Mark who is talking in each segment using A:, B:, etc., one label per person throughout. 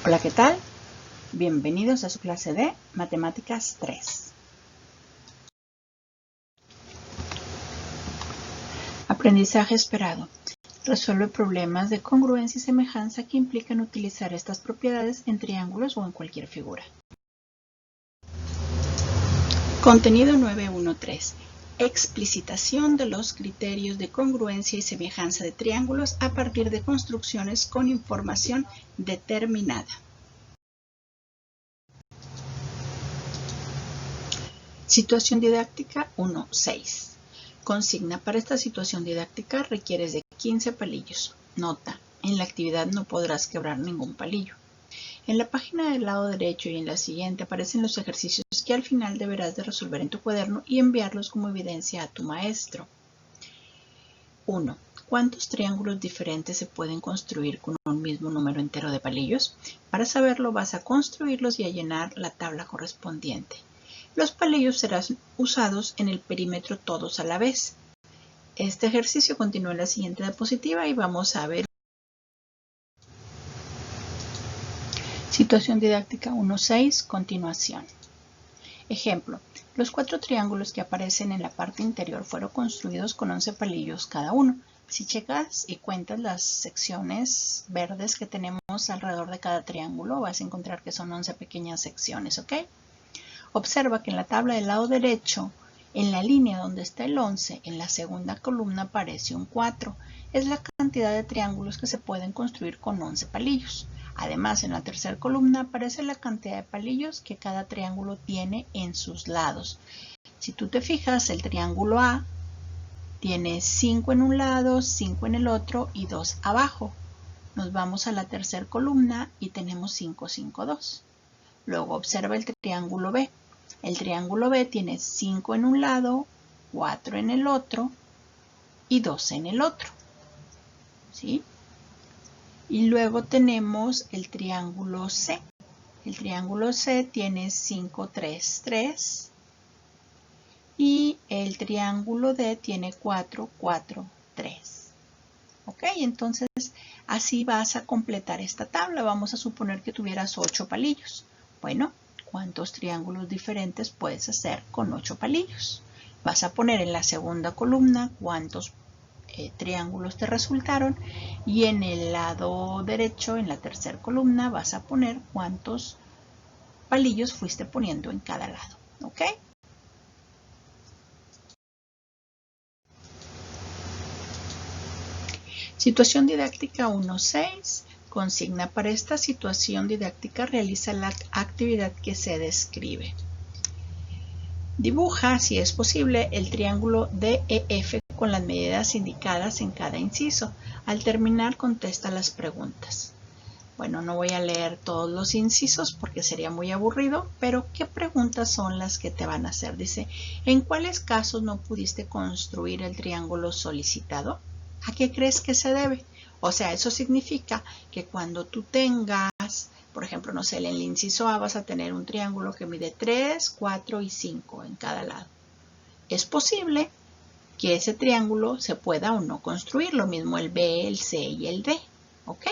A: Hola, ¿qué tal? Bienvenidos a su clase de Matemáticas 3. Aprendizaje esperado. Resuelve problemas de congruencia y semejanza que implican utilizar estas propiedades en triángulos o en cualquier figura. Contenido 9.1.3. Explicitación de los criterios de congruencia y semejanza de triángulos a partir de construcciones con información determinada. Situación didáctica 1.6. Consigna: para esta situación didáctica requieres de 15 palillos. Nota: en la actividad no podrás quebrar ningún palillo. En la página del lado derecho y en la siguiente aparecen los ejercicios que al final deberás de resolver en tu cuaderno y enviarlos como evidencia a tu maestro. 1. ¿Cuántos triángulos diferentes se pueden construir con un mismo número entero de palillos? Para saberlo vas a construirlos y a llenar la tabla correspondiente. Los palillos serán usados en el perímetro todos a la vez. Este ejercicio continúa en la siguiente diapositiva y vamos a ver. Situación didáctica 1.6, continuación. Ejemplo: los 4 triángulos que aparecen en la parte interior fueron construidos con 11 palillos cada uno. Si checas y cuentas las secciones verdes que tenemos alrededor de cada triángulo, vas a encontrar que son 11 pequeñas secciones, ¿ok? Observa que en la tabla del lado derecho, en la línea donde está el 11, en la segunda columna aparece un 4. Es la cantidad de triángulos que se pueden construir con 11 palillos. Además, en la tercera columna aparece la cantidad de palillos que cada triángulo tiene en sus lados. Si tú te fijas, el triángulo A tiene 5 en un lado, 5 en el otro y 2 abajo. Nos vamos a la tercera columna y tenemos 5, 5, 2. Luego observa el triángulo B. El triángulo B tiene 5 en un lado, 4 en el otro y 2 en el otro. ¿Sí? Y luego tenemos el triángulo C. El triángulo C tiene 5, 3, 3. Y el triángulo D tiene 4, 4, 3. ¿Ok? Entonces, así vas a completar esta tabla. Vamos a suponer que tuvieras 8 palillos. Bueno, ¿cuántos triángulos diferentes puedes hacer con 8 palillos? Vas a poner en la segunda columna cuántos triángulos te resultaron y en el lado derecho, en la tercera columna, vas a poner cuántos palillos fuiste poniendo en cada lado. ¿Ok? Situación didáctica 1.6. Consigna: para esta situación didáctica realiza la actividad que se describe. Dibuja, si es posible, el triángulo DEF con las medidas indicadas en cada inciso. Al terminar, contesta las preguntas. Bueno, no voy a leer todos los incisos porque sería muy aburrido, pero ¿qué preguntas son las que te van a hacer? Dice: ¿en cuáles casos no pudiste construir el triángulo solicitado? ¿A qué crees que se debe? O sea, eso significa que cuando tú tengas, por ejemplo, no sé, en el inciso A vas a tener un triángulo que mide 3, 4 y 5 en cada lado. Es posible que ese triángulo se pueda o no construir, lo mismo el B, el C y el D, ¿ok?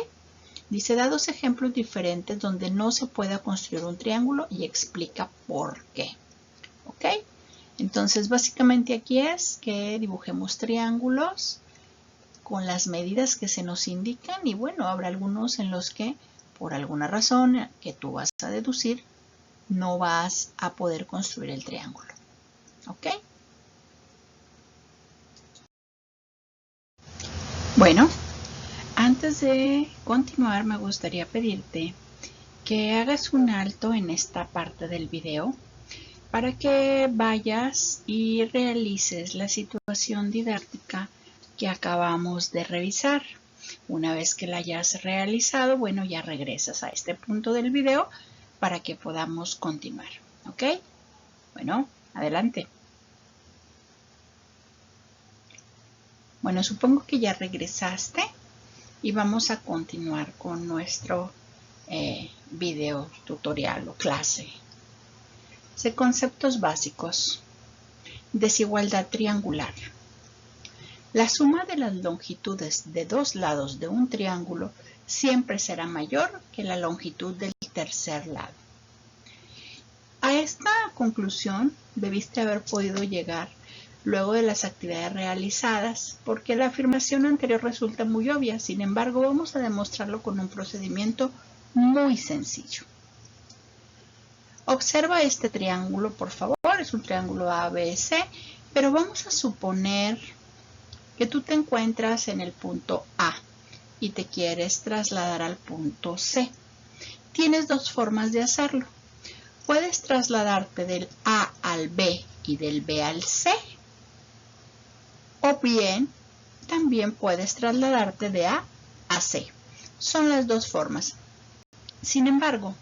A: Dice: da 2 ejemplos diferentes donde no se pueda construir un triángulo y explica por qué, ¿ok? Entonces, básicamente aquí es que dibujemos triángulos con las medidas que se nos indican y bueno, habrá algunos en los que por alguna razón que tú vas a deducir no vas a poder construir el triángulo. ¿Ok? Bueno, antes de continuar me gustaría pedirte que hagas un alto en esta parte del video para que vayas y realices la situación didáctica que acabamos de revisar. Una vez que la hayas realizado, bueno, ya regresas a este punto del video para que podamos continuar. ¿Ok? Bueno, adelante. Bueno, supongo que ya regresaste y vamos a continuar con nuestro video tutorial o clase. Conceptos básicos. Desigualdad triangular. La suma de las longitudes de dos lados de un triángulo siempre será mayor que la longitud del tercer lado. A esta conclusión debiste haber podido llegar luego de las actividades realizadas, porque la afirmación anterior resulta muy obvia. Sin embargo, vamos a demostrarlo con un procedimiento muy sencillo. Observa este triángulo, por favor. Es un triángulo ABC, pero vamos a suponer que tú te encuentras en el punto A y te quieres trasladar al punto C. Tienes dos formas de hacerlo. Puedes trasladarte del A al B y del B al C, o bien también puedes trasladarte de A a C. Son las dos formas. Sin embargo,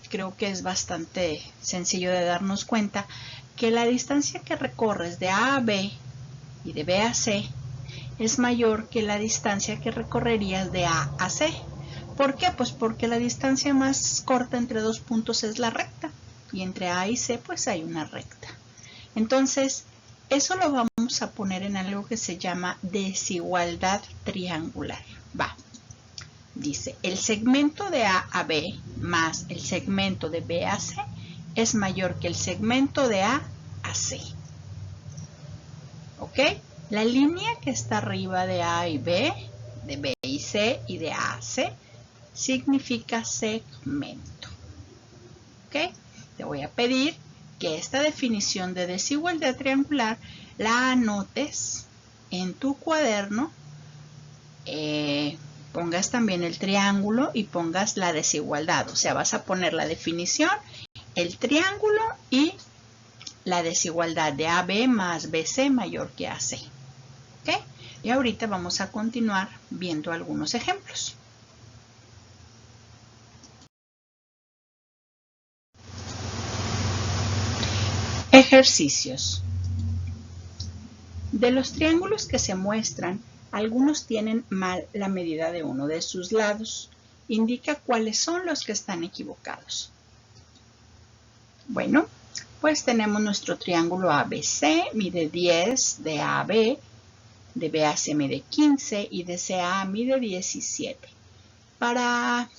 A: creo que es bastante sencillo de darnos cuenta que la distancia que recorres de A a B y de B a C es mayor que la distancia que recorrerías de A a C. ¿Por qué? Pues porque la distancia más corta entre dos puntos es la recta, y entre A y C pues hay una recta. Entonces, eso lo vamos a poner en algo que se llama desigualdad triangular. Dice, el segmento de A a B más el segmento de B a C es mayor que el segmento de A a C. ¿Ok? La línea que está arriba de A y B, de B y C y de A a C, significa segmento. ¿Ok? Te voy a pedir que esta definición de desigualdad triangular la anotes en tu cuaderno, pongas también el triángulo y pongas la desigualdad. O sea, vas a poner la definición, el triángulo y la desigualdad de AB más BC mayor que AC. ¿Ok? Y ahorita vamos a continuar viendo algunos ejemplos. Ejercicios. De los triángulos que se muestran, algunos tienen mal la medida de uno de sus lados. Indica cuáles son los que están equivocados. Bueno, pues tenemos nuestro triángulo ABC, mide 10, de AB, de BAC mide 15 y de CA mide 17. Para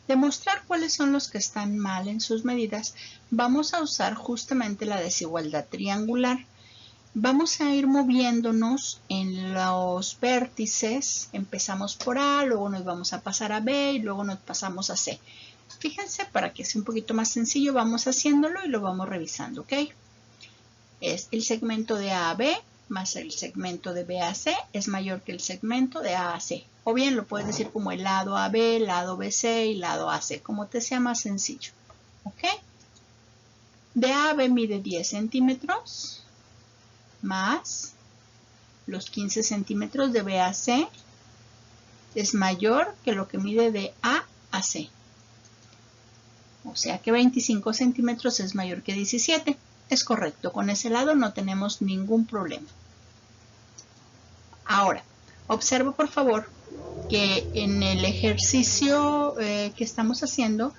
A: demostrar cuáles son los que están mal en sus medidas, vamos a usar justamente la desigualdad triangular. Vamos a ir moviéndonos en los vértices. Empezamos por A, luego nos vamos a pasar a B y luego nos pasamos a C. Fíjense, para que sea un poquito más sencillo, vamos haciéndolo y lo vamos revisando, ¿ok? Es el segmento de A a B más el segmento de B a C es mayor que el segmento de A a C. O bien lo puedes decir como el lado AB, lado BC y lado AC, como te sea más sencillo, ¿ok? De A a B mide 10 centímetros más los 15 centímetros de B a C es mayor que lo que mide de A a C. O sea que 25 centímetros es mayor que 17. Es correcto, con ese lado no tenemos ningún problema. Ahora, observa por favor que en el ejercicio que estamos haciendo,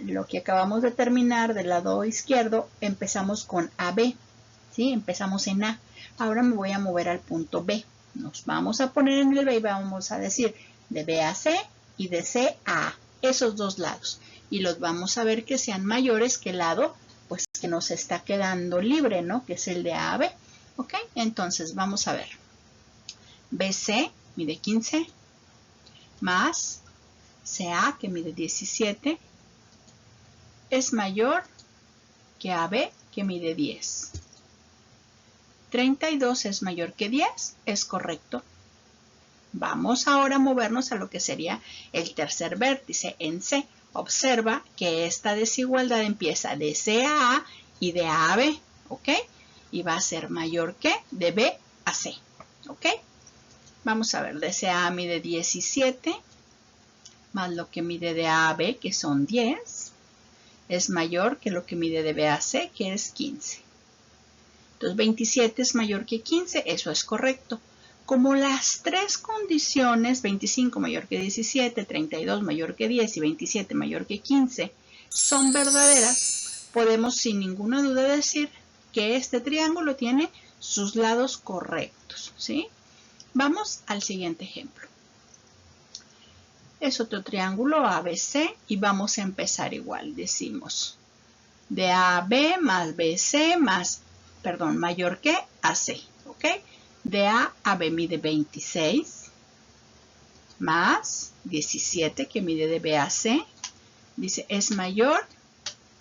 A: lo que acabamos de terminar del lado izquierdo, empezamos con AB, ¿sí? Empezamos en A. Ahora me voy a mover al punto B. Nos vamos a poner en el B y vamos a decir de B a C y de C a A, esos dos lados. Y los vamos a ver que sean mayores que el lado pues que nos está quedando libre, ¿no? Que es el de A a B. ¿Ok? Entonces vamos a ver. BC mide 15 más CA que mide 17 es mayor que AB que mide 10. 32 es mayor que 10, es correcto. Vamos ahora a movernos a lo que sería el tercer vértice en C. Observa que esta desigualdad empieza de C a A y de A a B, ¿ok? Y va a ser mayor que de B a C, ¿ok? Vamos a ver, de C a A mide 17, más lo que mide de A a B, que son 10, es mayor que lo que mide de B a C, que es 15. Entonces 27 es mayor que 15, eso es correcto. Como las tres condiciones, 25 mayor que 17, 32 mayor que 10 y 27 mayor que 15, son verdaderas, podemos sin ninguna duda decir que este triángulo tiene sus lados correctos, ¿sí? Vamos al siguiente ejemplo. Es otro triángulo ABC y vamos a empezar igual. Decimos DAB más BC más, perdón, mayor que AC. ¿Ok? DAB mide 26 más 17 que mide de B a C. Dice es mayor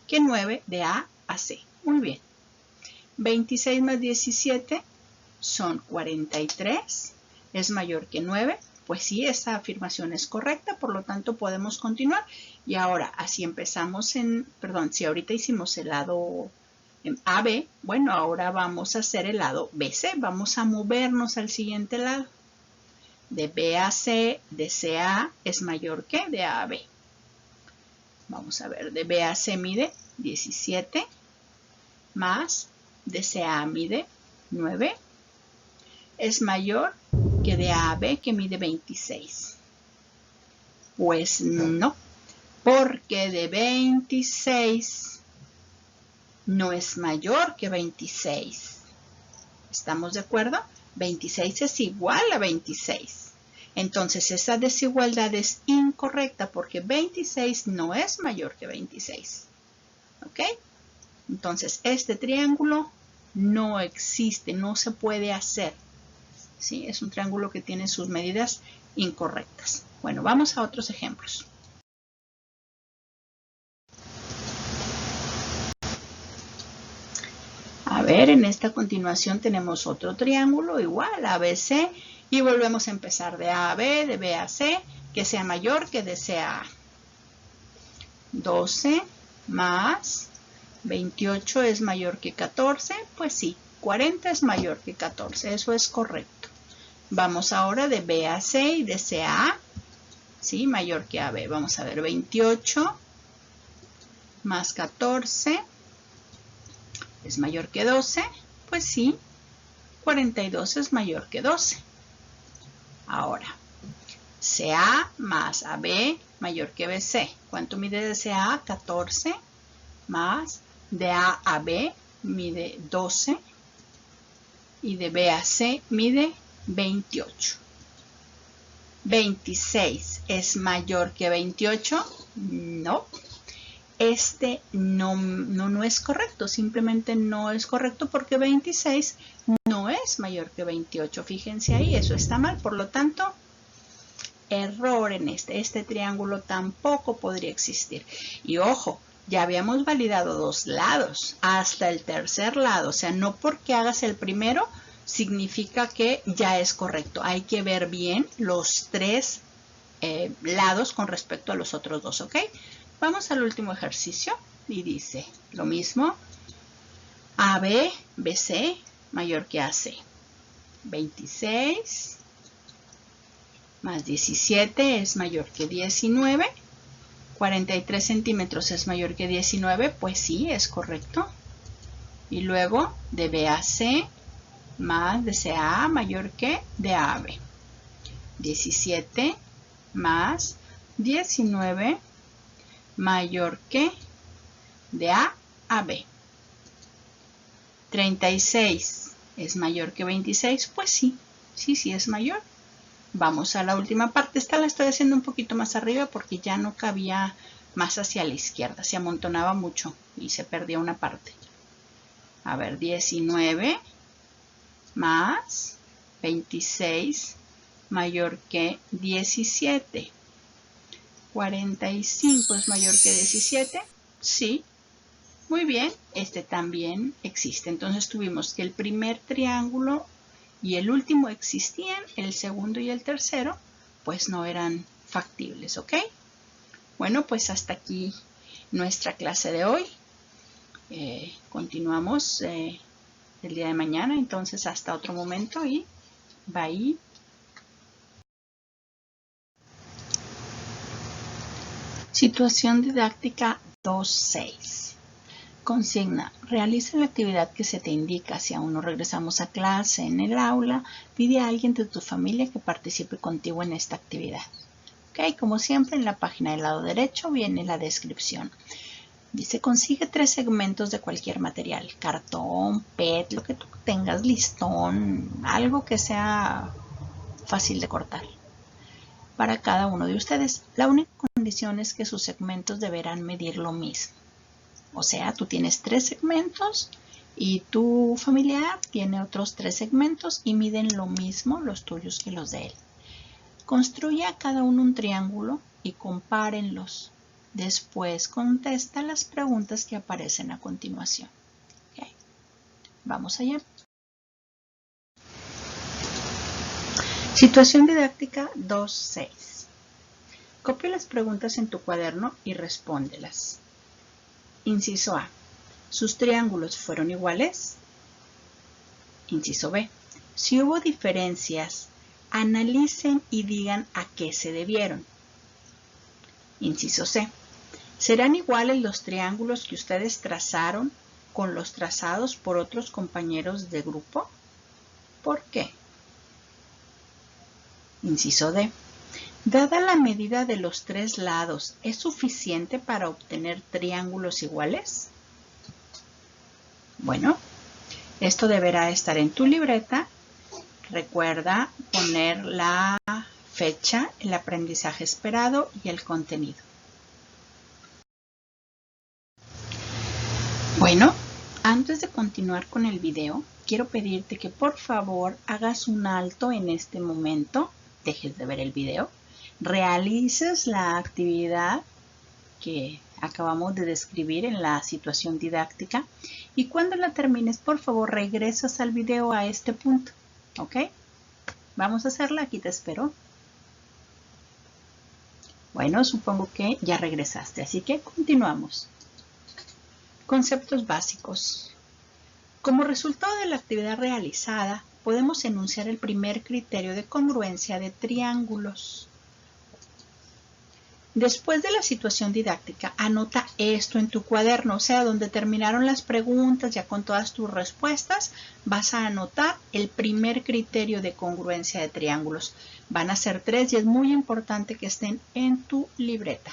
A: que 9 de A a C. Muy bien. 26 más 17 son 43. Es mayor que 9. Pues sí, esta afirmación es correcta, por lo tanto podemos continuar. Y ahora, así empezamos si ahorita hicimos el lado AB, bueno, ahora vamos a hacer el lado BC. Vamos a movernos al siguiente lado. De B a C, de C a A es mayor que de A a B. Vamos a ver, de B a C mide 17 más de C a A mide 9. Es mayor que de A a B que mide 26. Pues no, porque de 26 no es mayor que 26. ¿Estamos de acuerdo? 26 es igual a 26. Entonces esa desigualdad es incorrecta porque 26 no es mayor que 26. ¿Ok? Entonces este triángulo no existe, no se puede hacer. ¿Sí? Es un triángulo que tiene sus medidas incorrectas. Bueno, vamos a otros ejemplos. A ver, en esta continuación tenemos otro triángulo igual, ABC, y volvemos a empezar de A a B, de B a C, que sea mayor que de C a A. 12 más 28 es mayor que 14, pues sí, 40 es mayor que 14, eso es correcto. Vamos ahora de B a C y de C a A, ¿sí? Mayor que AB. Vamos a ver, 28 más 14 es mayor que 12, pues sí, 42 es mayor que 12. Ahora, CA más AB mayor que BC. ¿Cuánto mide de CA? 14 más de A a B mide 12 y de B a C mide 28. 26 es mayor que 28. No. Este no es correcto. Simplemente no es correcto porque 26 no es mayor que 28. Fíjense ahí, eso está mal. Por lo tanto, error en este triángulo tampoco podría existir. Y ojo, ya habíamos validado dos lados, hasta el tercer lado. O sea, no porque hagas el primero significa que ya es correcto. Hay que ver bien los tres lados con respecto a los otros dos, ¿ok? Vamos al último ejercicio y dice lo mismo. AB, BC mayor que AC. 26 más 17 es mayor que 19. 43 centímetros es mayor que 19, pues sí, es correcto. Y luego de BAC más de CA mayor que de AB. 17 más 19 mayor que de A a B. 36 es mayor que 26, pues sí, sí es mayor. Vamos a la última parte. Esta la estoy haciendo un poquito más arriba porque ya no cabía más hacia la izquierda. Se amontonaba mucho y se perdía una parte. A ver, 19 más 26 mayor que 17. 45 es mayor que 17. Sí, muy bien. Este también existe. Entonces tuvimos que el primer triángulo y el último existían, el segundo y el tercero, pues no eran factibles, ¿ok? Bueno, pues hasta aquí nuestra clase de hoy. Continuamos el día de mañana, entonces hasta otro momento y bye. Situación didáctica 2.6. Consigna, realiza la actividad que se te indica. Si aún no regresamos a clase en el aula, pide a alguien de tu familia que participe contigo en esta actividad. Ok, como siempre en la página del lado derecho viene la descripción. Dice, consigue 3 segmentos de cualquier material, cartón, PET, lo que tú tengas, listón, algo que sea fácil de cortar. para cada uno de ustedes. La única condición es que sus segmentos deberán medir lo mismo. O sea, tú tienes 3 segmentos y tu familiar tiene otros 3 segmentos y miden lo mismo los tuyos que los de él. Construye a cada uno un triángulo y compárenlos. Después contesta las preguntas que aparecen a continuación. Okay. Vamos allá. Situación didáctica 2.6. Copia las preguntas en tu cuaderno y respóndelas. Inciso A. ¿Sus triángulos fueron iguales? Inciso B. Si hubo diferencias, analicen y digan a qué se debieron. Inciso C. ¿Serán iguales los triángulos que ustedes trazaron con los trazados por otros compañeros de grupo? ¿Por qué? Inciso D. Dada la medida de los 3 lados, ¿es suficiente para obtener triángulos iguales? Bueno, esto deberá estar en tu libreta. Recuerda poner la fecha, el aprendizaje esperado y el contenido. Bueno, antes de continuar con el video, quiero pedirte que por favor hagas un alto en este momento, dejes de ver el video, realices la actividad que acabamos de describir en la situación didáctica y cuando la termines, por favor, regresas al video a este punto, ¿ok? Vamos a hacerla, aquí te espero. Bueno, supongo que ya regresaste, así que continuamos. Conceptos básicos. Como resultado de la actividad realizada, podemos enunciar el primer criterio de congruencia de triángulos. Después de la situación didáctica, anota esto en tu cuaderno, o sea, donde terminaron las preguntas, ya con todas tus respuestas, vas a anotar el primer criterio de congruencia de triángulos. Van a ser 3 y es muy importante que estén en tu libreta.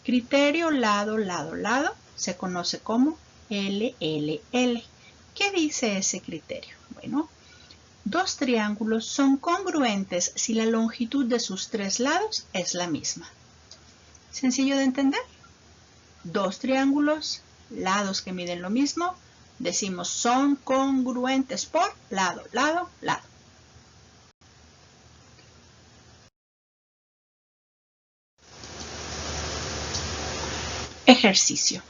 A: Criterio lado, lado, lado, se conoce como LLL. ¿Qué dice ese criterio? Bueno, 2 triángulos son congruentes si la longitud de sus 3 lados es la misma. ¿Sencillo de entender? 2 triángulos, lados que miden lo mismo, decimos son congruentes por lado, lado, lado. Ejercicio.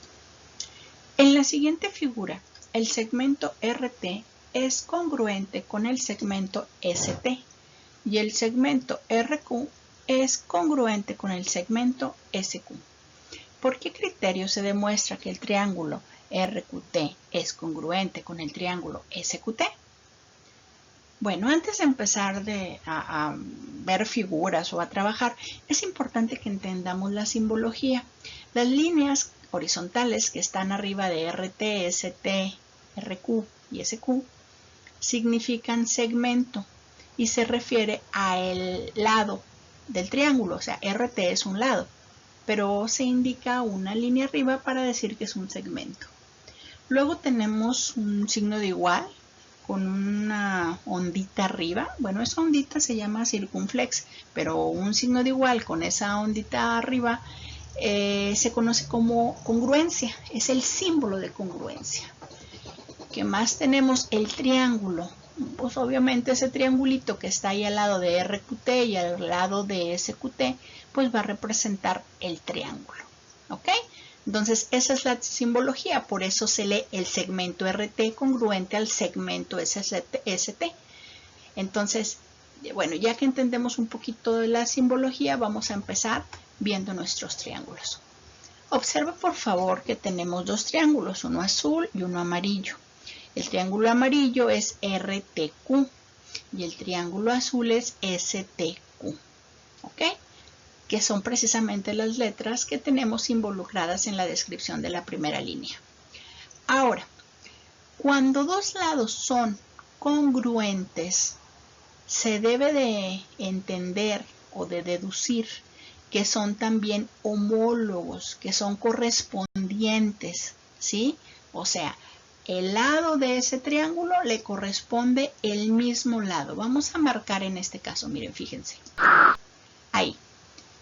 A: En la siguiente figura, el segmento RT es congruente con el segmento ST y el segmento RQ es congruente con el segmento SQ. ¿Por qué criterio se demuestra que el triángulo RQT es congruente con el triángulo SQT? Bueno, antes de empezar a ver figuras o a trabajar, es importante que entendamos la simbología. Las líneas horizontales que están arriba de RT, ST, RQ y SQ significan segmento y se refiere al lado del triángulo, o sea, RT es un lado, pero se indica una línea arriba para decir que es un segmento. Luego tenemos un signo de igual con una ondita arriba. Bueno, esa ondita se llama circunflex, pero un signo de igual con esa ondita arriba se conoce como congruencia, es el símbolo de congruencia. ¿Qué más tenemos? El triángulo. Pues obviamente ese triangulito que está ahí al lado de RQT y al lado de SQT, pues va a representar el triángulo. ¿Ok? Entonces esa es la simbología, por eso se lee el segmento RT congruente al segmento ST. Entonces, bueno, ya que entendemos un poquito de la simbología, vamos a empezar viendo nuestros triángulos. Observa por favor que tenemos 2 triángulos, uno azul y uno amarillo. El triángulo amarillo es RTQ y el triángulo azul es STQ, ¿ok? Que son precisamente las letras que tenemos involucradas en la descripción de la primera línea. Ahora, cuando 2 lados son congruentes, se debe de entender o de deducir que son también homólogos, que son correspondientes, ¿sí? O sea, el lado de ese triángulo le corresponde el mismo lado. Vamos a marcar en este caso, miren, fíjense. Ahí.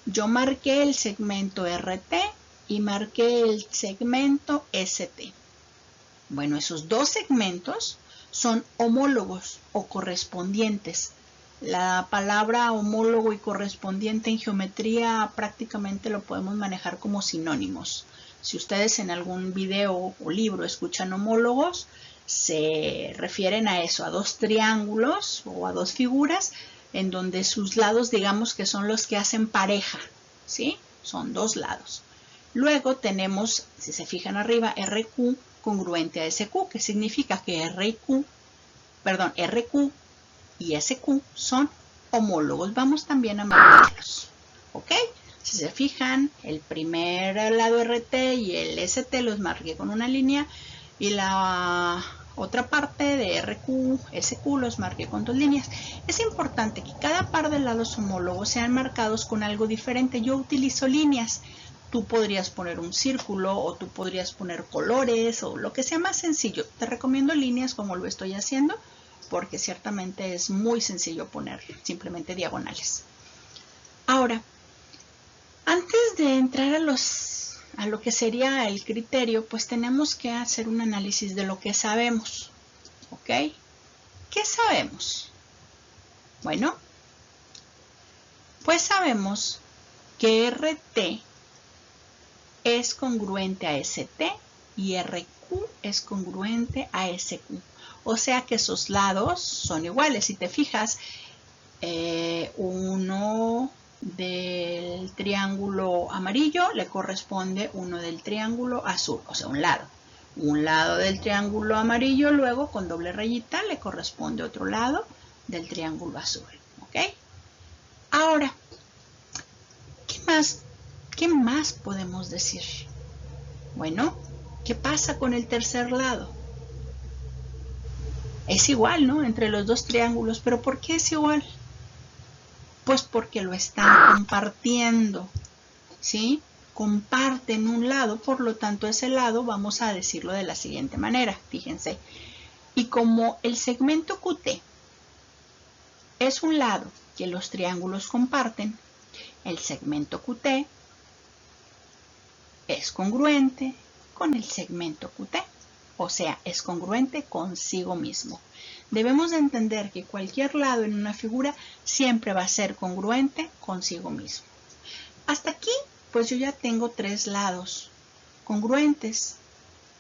A: Yo marqué el segmento RT y marqué el segmento ST. Bueno, esos dos segmentos son homólogos o correspondientes. La palabra homólogo y correspondiente en geometría prácticamente lo podemos manejar como sinónimos. Si ustedes en algún video o libro escuchan homólogos, se refieren a eso, a dos triángulos o a dos figuras en donde sus lados, digamos que son los que hacen pareja, ¿sí? Son dos lados. Luego tenemos, si se fijan arriba, RQ congruente a SQ, que significa que RQ y SQ son homólogos. Vamos también a marcarlos, ¿ok? Si se fijan, el primer lado RT y el ST los marqué con una línea y la otra parte de RQ, SQ los marqué con dos líneas. Es importante que cada par de lados homólogos sean marcados con algo diferente. Yo utilizo líneas. Tú podrías poner un círculo o tú podrías poner colores o lo que sea más sencillo. Te recomiendo líneas como lo estoy haciendo porque ciertamente es muy sencillo poner simplemente diagonales. Ahora, antes de entrar a lo que sería el criterio, pues tenemos que hacer un análisis de lo que sabemos, ¿ok? ¿Qué sabemos? Bueno, pues sabemos que RT es congruente a ST y RQ es congruente a SQ. O sea que esos lados son iguales. Si te fijas, uno del triángulo amarillo le corresponde uno del triángulo azul, o sea, un lado. Un lado del triángulo amarillo, luego con doble rayita le corresponde otro lado del triángulo azul, ¿ok? Ahora, ¿qué más podemos decir? Bueno, ¿qué pasa con el tercer lado? Es igual, ¿no? Entre los dos triángulos, pero ¿por qué es igual? Pues porque lo están compartiendo, ¿sí? Comparten un lado, por lo tanto ese lado vamos a decirlo de la siguiente manera, fíjense. Y como el segmento QT es un lado que los triángulos comparten, el segmento QT es congruente con el segmento QT, o sea, es congruente consigo mismo. Debemos de entender que cualquier lado en una figura siempre va a ser congruente consigo mismo. Hasta aquí, pues yo ya tengo tres lados congruentes,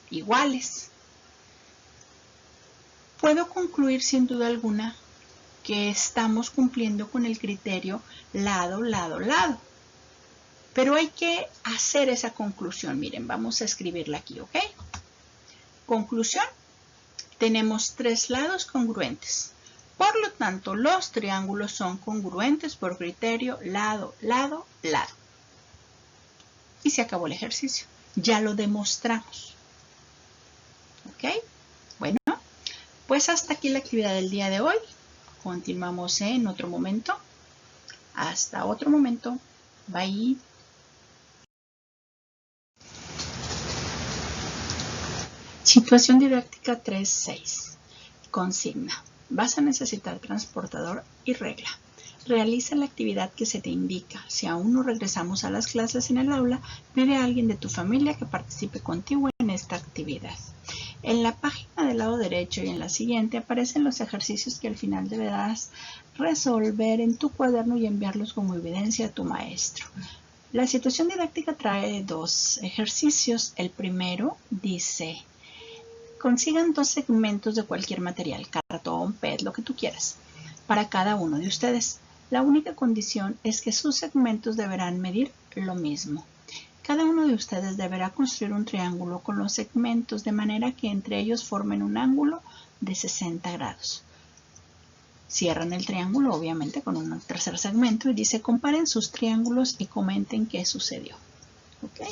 A: iguales. Puedo concluir sin duda alguna que estamos cumpliendo con el criterio lado, lado, lado. Pero hay que hacer esa conclusión. Miren, vamos a escribirla aquí, ¿ok? Conclusión. Tenemos tres lados congruentes. Por lo tanto, los triángulos son congruentes por criterio lado, lado, lado. Y se acabó el ejercicio. Ya lo demostramos. ¿Ok? Bueno, pues hasta aquí la actividad del día de hoy. Continuamos en otro momento. Hasta otro momento. Bye. Situación didáctica 3.6. Consigna. Vas a necesitar transportador y regla. Realiza la actividad que se te indica. Si aún no regresamos a las clases en el aula, pide a alguien de tu familia que participe contigo en esta actividad. En la página del lado derecho y en la siguiente aparecen los ejercicios que al final deberás resolver en tu cuaderno y enviarlos como evidencia a tu maestro. La situación didáctica trae dos ejercicios. El primero dice: consigan dos segmentos de cualquier material, cartón, PET, lo que tú quieras, para cada uno de ustedes. La única condición es que sus segmentos deberán medir lo mismo. Cada uno de ustedes deberá construir un triángulo con los segmentos de manera que entre ellos formen un ángulo de 60 grados. Cierran el triángulo, obviamente, con un tercer segmento y dice: comparen sus triángulos y comenten qué sucedió. ¿Ok?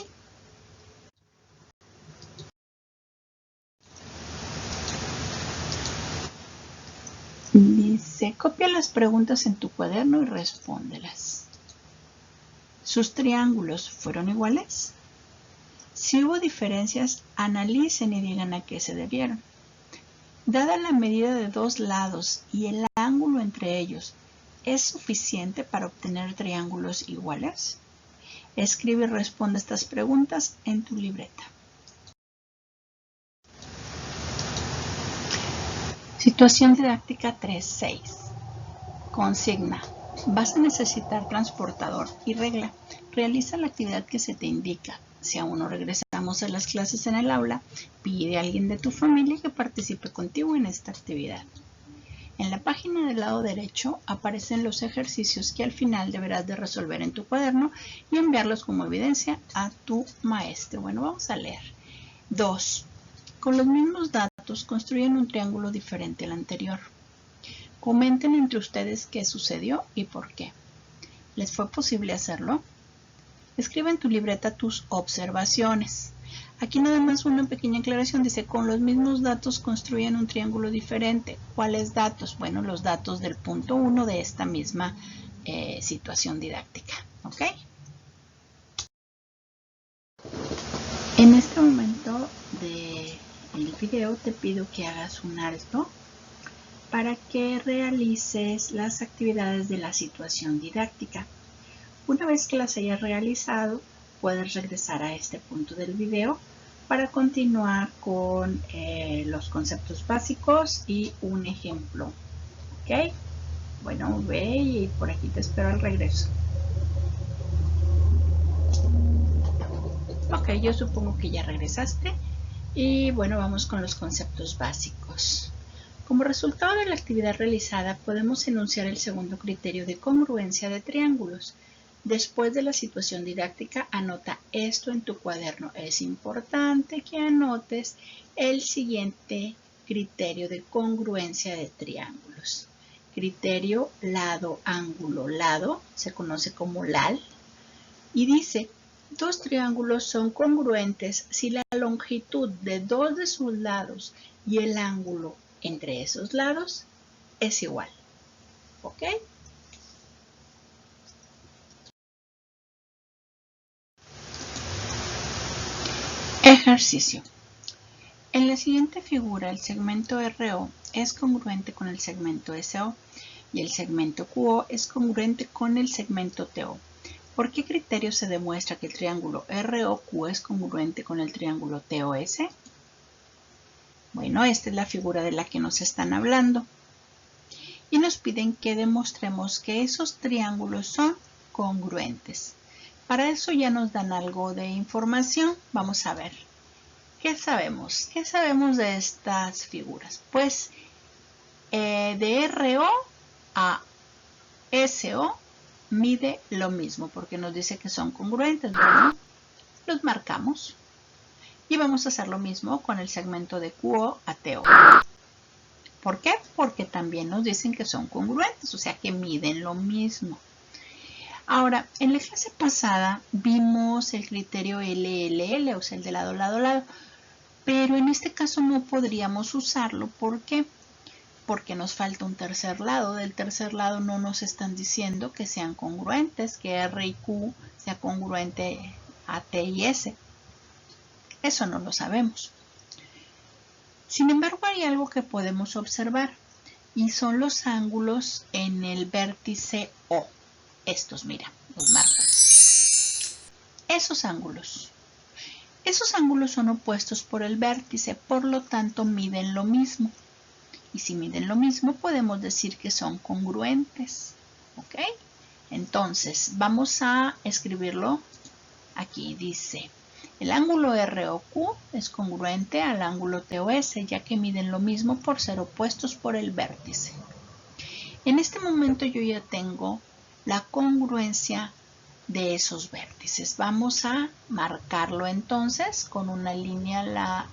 A: Dice: copia las preguntas en tu cuaderno y respóndelas. ¿Sus triángulos fueron iguales? Si hubo diferencias, analicen y digan a qué se debieron. Dada la medida de dos lados y el ángulo entre ellos, ¿es suficiente para obtener triángulos iguales? Escribe y responde estas preguntas en tu libreta. Situación didáctica 3.6. Consigna. Vas a necesitar transportador y regla. Realiza la actividad que se te indica. Si aún no regresamos a las clases en el aula, pide a alguien de tu familia que participe contigo en esta actividad. En la página del lado derecho aparecen los ejercicios que al final deberás de resolver en tu cuaderno y enviarlos como evidencia a tu maestro. Bueno, vamos a leer. 2. Con los mismos datos construyen un triángulo diferente al anterior. Comenten entre ustedes qué sucedió y por qué. ¿Les fue posible hacerlo? Escribe en tu libreta tus observaciones. Aquí nada más una pequeña aclaración. Dice, con los mismos datos construyen un triángulo diferente. ¿Cuáles datos? Bueno, los datos del punto 1 de esta misma situación didáctica. ¿Ok? En este momento del video te pido que hagas un alto para que realices las actividades de la situación didáctica. Una vez que las hayas realizado, puedes regresar a este punto del video para continuar con los conceptos básicos y un ejemplo. ¿Ok? Bueno, ve y por aquí te espero al regreso. Ok, yo supongo que ya regresaste. Y bueno, vamos con los conceptos básicos. Como resultado de la actividad realizada, podemos enunciar el segundo criterio de congruencia de triángulos. Después de la situación didáctica, anota esto en tu cuaderno. Es importante que anotes el siguiente criterio de congruencia de triángulos. Criterio lado, ángulo, lado, se conoce como LAL, y dice, dos triángulos son congruentes si la longitud de dos de sus lados y el ángulo entre esos lados es igual. ¿Ok? Ejercicio. En la siguiente figura, el segmento RO es congruente con el segmento SO y el segmento QO es congruente con el segmento TO. ¿Por qué criterio se demuestra que el triángulo ROQ es congruente con el triángulo TOS? Bueno, esta es la figura de la que nos están hablando. Y nos piden que demostremos que esos triángulos son congruentes. Para eso ya nos dan algo de información. Vamos a ver. ¿Qué sabemos? ¿Qué sabemos de estas figuras? Pues de RO a SO mide lo mismo porque nos dice que son congruentes. Bueno, los marcamos. Y vamos a hacer lo mismo con el segmento de QO a TO. ¿Por qué? Porque también nos dicen que son congruentes, o sea que miden lo mismo. Ahora, en la clase pasada vimos el criterio LLL, o sea, el de lado, lado, lado. Pero en este caso no podríamos usarlo. ¿Por qué? Porque nos falta un tercer lado. Del tercer lado no nos están diciendo que sean congruentes, que R y Q sea congruente a T y S. Eso no lo sabemos. Sin embargo, hay algo que podemos observar y son los ángulos en el vértice O. Estos, mira, los marco. Esos ángulos son opuestos por el vértice, por lo tanto miden lo mismo. Y si miden lo mismo, podemos decir que son congruentes. ¿Ok? Entonces, vamos a escribirlo aquí. Dice, el ángulo ROQ es congruente al ángulo TOS, ya que miden lo mismo por ser opuestos por el vértice. En este momento yo ya tengo la congruencia de esos vértices. Vamos a marcarlo entonces con una línea,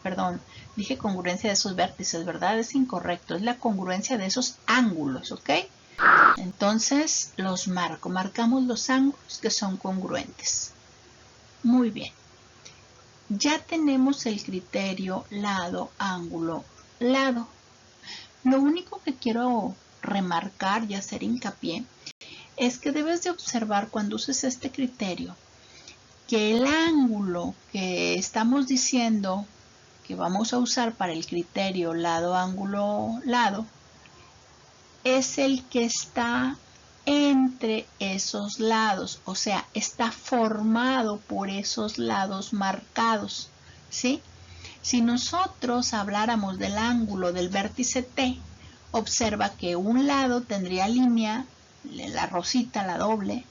A: dije congruencia de esos vértices, ¿verdad? Es incorrecto, es la congruencia de esos ángulos, ¿ok? Entonces los marcamos los ángulos que son congruentes. Muy bien. Ya tenemos el criterio lado, ángulo, lado. Lo único que quiero remarcar y hacer hincapié es que debes de observar cuando uses este criterio que el ángulo que estamos diciendo que vamos a usar para el criterio lado, ángulo, lado, es el que está entre esos lados, o sea, está formado por esos lados marcados, ¿sí? Si nosotros habláramos del ángulo del vértice T, observa que un lado tendría línea, la rosita, la doble,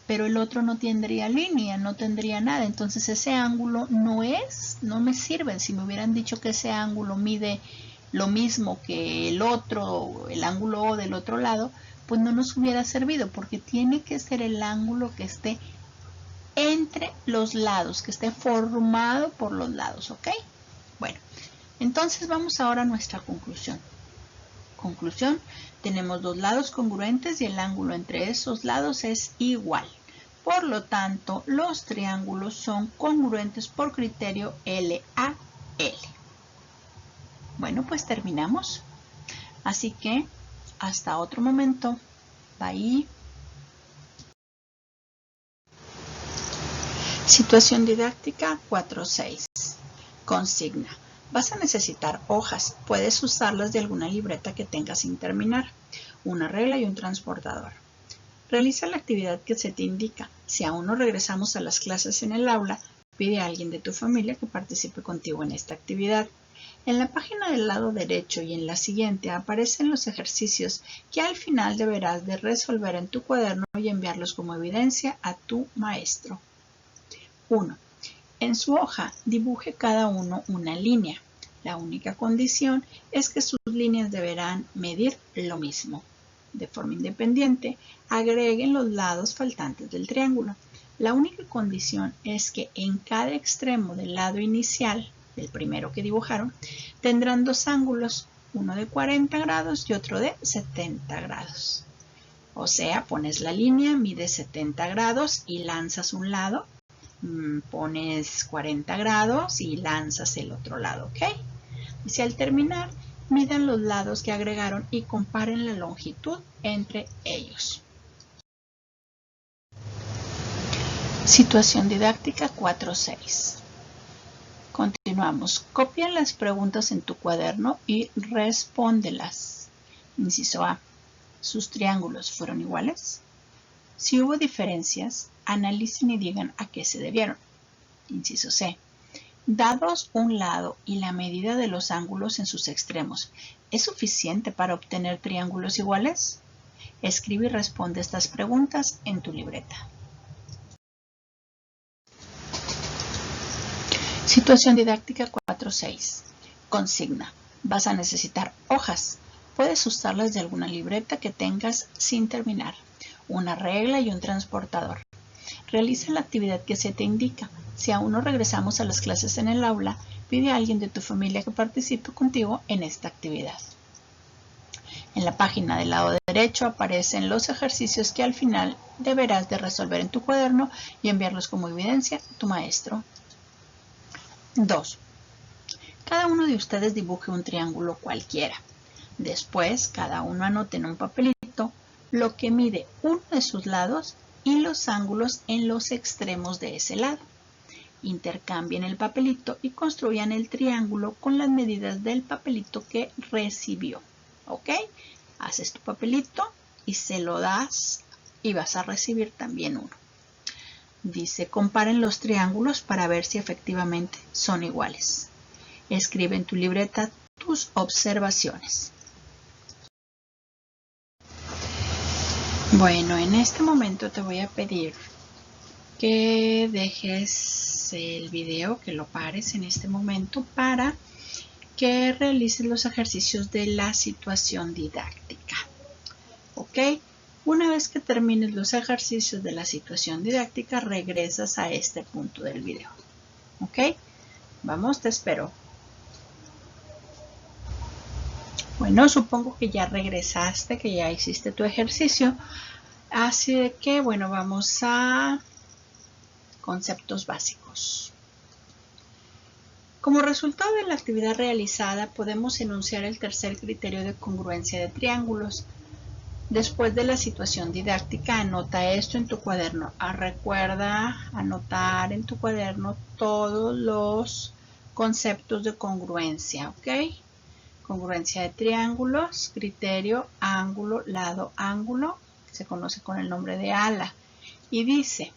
A: pero el otro no tendría línea, no tendría nada. Entonces ese ángulo no me sirve. Si me hubieran dicho que ese ángulo mide lo mismo que el otro, el ángulo O del otro lado, pues no nos hubiera servido, porque tiene que ser el ángulo que esté entre los lados, que esté formado por los lados, ¿ok? Bueno, entonces vamos ahora a nuestra conclusión. Conclusión, tenemos dos lados congruentes y el ángulo entre esos lados es igual. Por lo tanto, los triángulos son congruentes por criterio LAL. Bueno, pues terminamos. Así que, hasta otro momento. Bye. Situación didáctica 4.6. Consigna. Vas a necesitar hojas. Puedes usarlas de alguna libreta que tengas sin terminar. Una regla y un transportador. Realiza la actividad que se te indica. Si aún no regresamos a las clases en el aula, pide a alguien de tu familia que participe contigo en esta actividad. En la página del lado derecho y en la siguiente aparecen los ejercicios que al final deberás de resolver en tu cuaderno y enviarlos como evidencia a tu maestro. 1. En su hoja dibuje cada uno una línea. La única condición es que sus líneas deberán medir lo mismo. De forma independiente, agreguen los lados faltantes del triángulo. La única condición es que en cada extremo del lado inicial, del primero que dibujaron, tendrán dos ángulos, uno de 40 grados y otro de 70 grados. O sea, pones la línea, mides 70 grados y lanzas un lado, pones 40 grados y lanzas el otro lado, ¿ok? Y si al terminar, midan los lados que agregaron y comparen la longitud entre ellos. Situación didáctica 4.6. Continuamos. Copia las preguntas en tu cuaderno y respóndelas. Inciso A. ¿Sus triángulos fueron iguales? Si hubo diferencias, analicen y digan a qué se debieron. Inciso C. Dados un lado y la medida de los ángulos en sus extremos, ¿es suficiente para obtener triángulos iguales? Escribe y responde estas preguntas en tu libreta. Situación didáctica 4.6. Consigna. Vas a necesitar hojas. Puedes usarlas de alguna libreta que tengas sin terminar. Una regla y un transportador. Realiza la actividad que se te indica. Si aún no regresamos a las clases en el aula, pide a alguien de tu familia que participe contigo en esta actividad. En la página del lado derecho aparecen los ejercicios que al final deberás de resolver en tu cuaderno y enviarlos como evidencia a tu maestro. 2. Cada uno de ustedes dibuje un triángulo cualquiera. Después, cada uno anote en un papelito lo que mide uno de sus lados y los ángulos en los extremos de ese lado. Intercambien el papelito y construyan el triángulo con las medidas del papelito que recibió. ¿Ok? Haces tu papelito y se lo das y vas a recibir también uno. Dice, comparen los triángulos para ver si efectivamente son iguales. Escribe en tu libreta tus observaciones. Bueno, en este momento te voy a pedir que dejes el video, que lo pares en este momento para que realices los ejercicios de la situación didáctica. ¿Ok? Una vez que termines los ejercicios de la situación didáctica, regresas a este punto del video. ¿Ok? Vamos, te espero. Bueno, supongo que ya regresaste, que ya hiciste tu ejercicio. Así que, bueno, vamos a conceptos básicos. Como resultado de la actividad realizada, podemos enunciar el tercer criterio de congruencia de triángulos. Después de la situación didáctica, anota esto en tu cuaderno. Recuerda anotar en tu cuaderno todos los conceptos de congruencia, ¿ok? Congruencia de triángulos, criterio, ángulo, lado, ángulo, que se conoce con el nombre de ala. Y dice,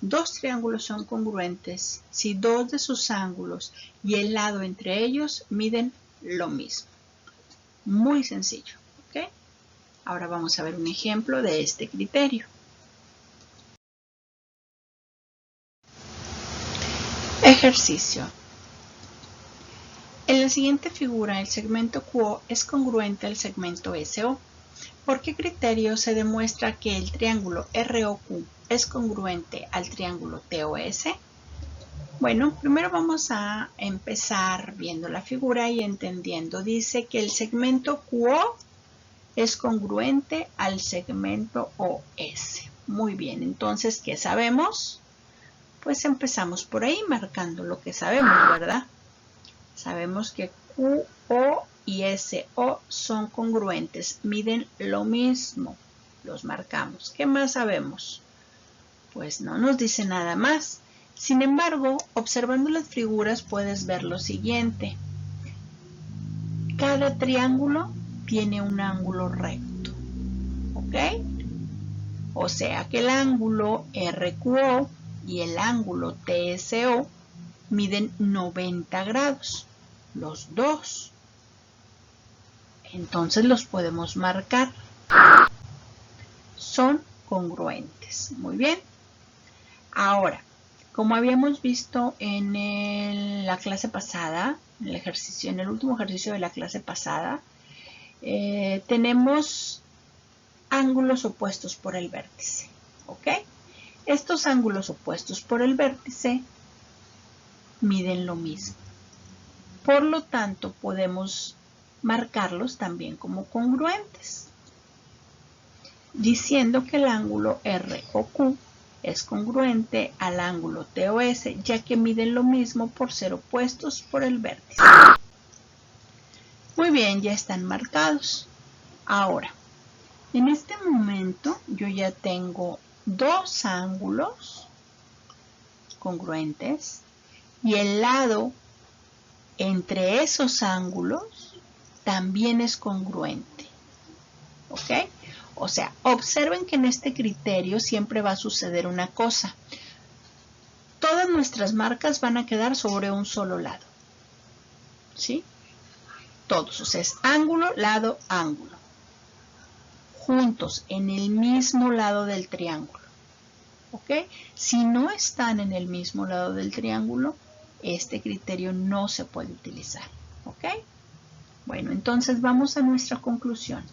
A: dos triángulos son congruentes si dos de sus ángulos y el lado entre ellos miden lo mismo. Muy sencillo, ¿ok? Ahora vamos a ver un ejemplo de este criterio. Ejercicio. En la siguiente figura, el segmento QO es congruente al segmento SO. ¿Por qué criterio se demuestra que el triángulo ROQ es congruente al triángulo TOS? Bueno, primero vamos a empezar viendo la figura y entendiendo. Dice que el segmento QO es congruente al segmento OS. Muy bien, entonces, ¿qué sabemos? Pues empezamos por ahí marcando lo que sabemos, ¿verdad? Sabemos que QO y SO son congruentes, miden lo mismo, los marcamos. ¿Qué más sabemos? Pues no nos dice nada más. Sin embargo, observando las figuras puedes ver lo siguiente. Cada triángulo tiene un ángulo recto, ¿ok? O sea que el ángulo RQO y el ángulo TSO miden 90 grados, los dos. Entonces los podemos marcar. Son congruentes. Muy bien. Ahora, como habíamos visto en la clase pasada, en el último ejercicio de la clase pasada, tenemos ángulos opuestos por el vértice, ¿ok? Estos ángulos opuestos por el vértice miden lo mismo. Por lo tanto, podemos marcarlos también como congruentes, diciendo que el ángulo ROQ es congruente al ángulo TOS, ya que miden lo mismo por ser opuestos por el vértice. Muy bien, ya están marcados. Ahora, en este momento yo ya tengo dos ángulos congruentes y el lado entre esos ángulos también es congruente, ¿ok? O sea, observen que en este criterio siempre va a suceder una cosa. Todas nuestras marcas van a quedar sobre un solo lado, ¿sí? Todos, o sea, es ángulo, lado, ángulo, juntos en el mismo lado del triángulo, ¿ok? Si no están en el mismo lado del triángulo, este criterio no se puede utilizar, ¿ok? Bueno, entonces vamos a nuestra conclusión.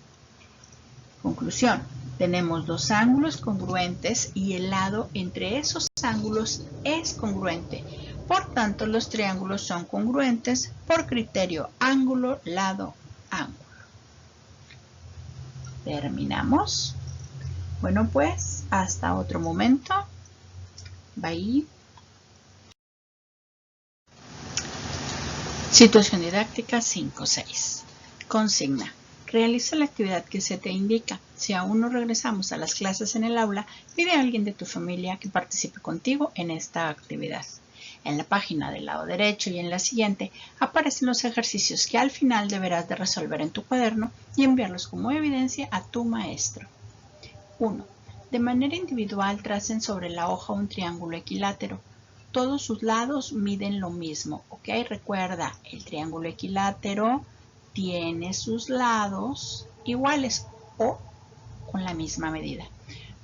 A: Conclusión, tenemos dos ángulos congruentes y el lado entre esos ángulos es congruente. Por tanto, los triángulos son congruentes por criterio ángulo, lado, ángulo. Terminamos. Bueno, pues, hasta otro momento. Bye. Situación didáctica 5.6. Consigna. Realiza la actividad que se te indica. Si aún no regresamos a las clases en el aula, pide a alguien de tu familia que participe contigo en esta actividad. En la página del lado derecho y en la siguiente aparecen los ejercicios que al final deberás de resolver en tu cuaderno y enviarlos como evidencia a tu maestro. 1. De manera individual tracen sobre la hoja un triángulo equilátero. Todos sus lados miden lo mismo, ¿ok? Recuerda, el triángulo equilátero tiene sus lados iguales o con la misma medida.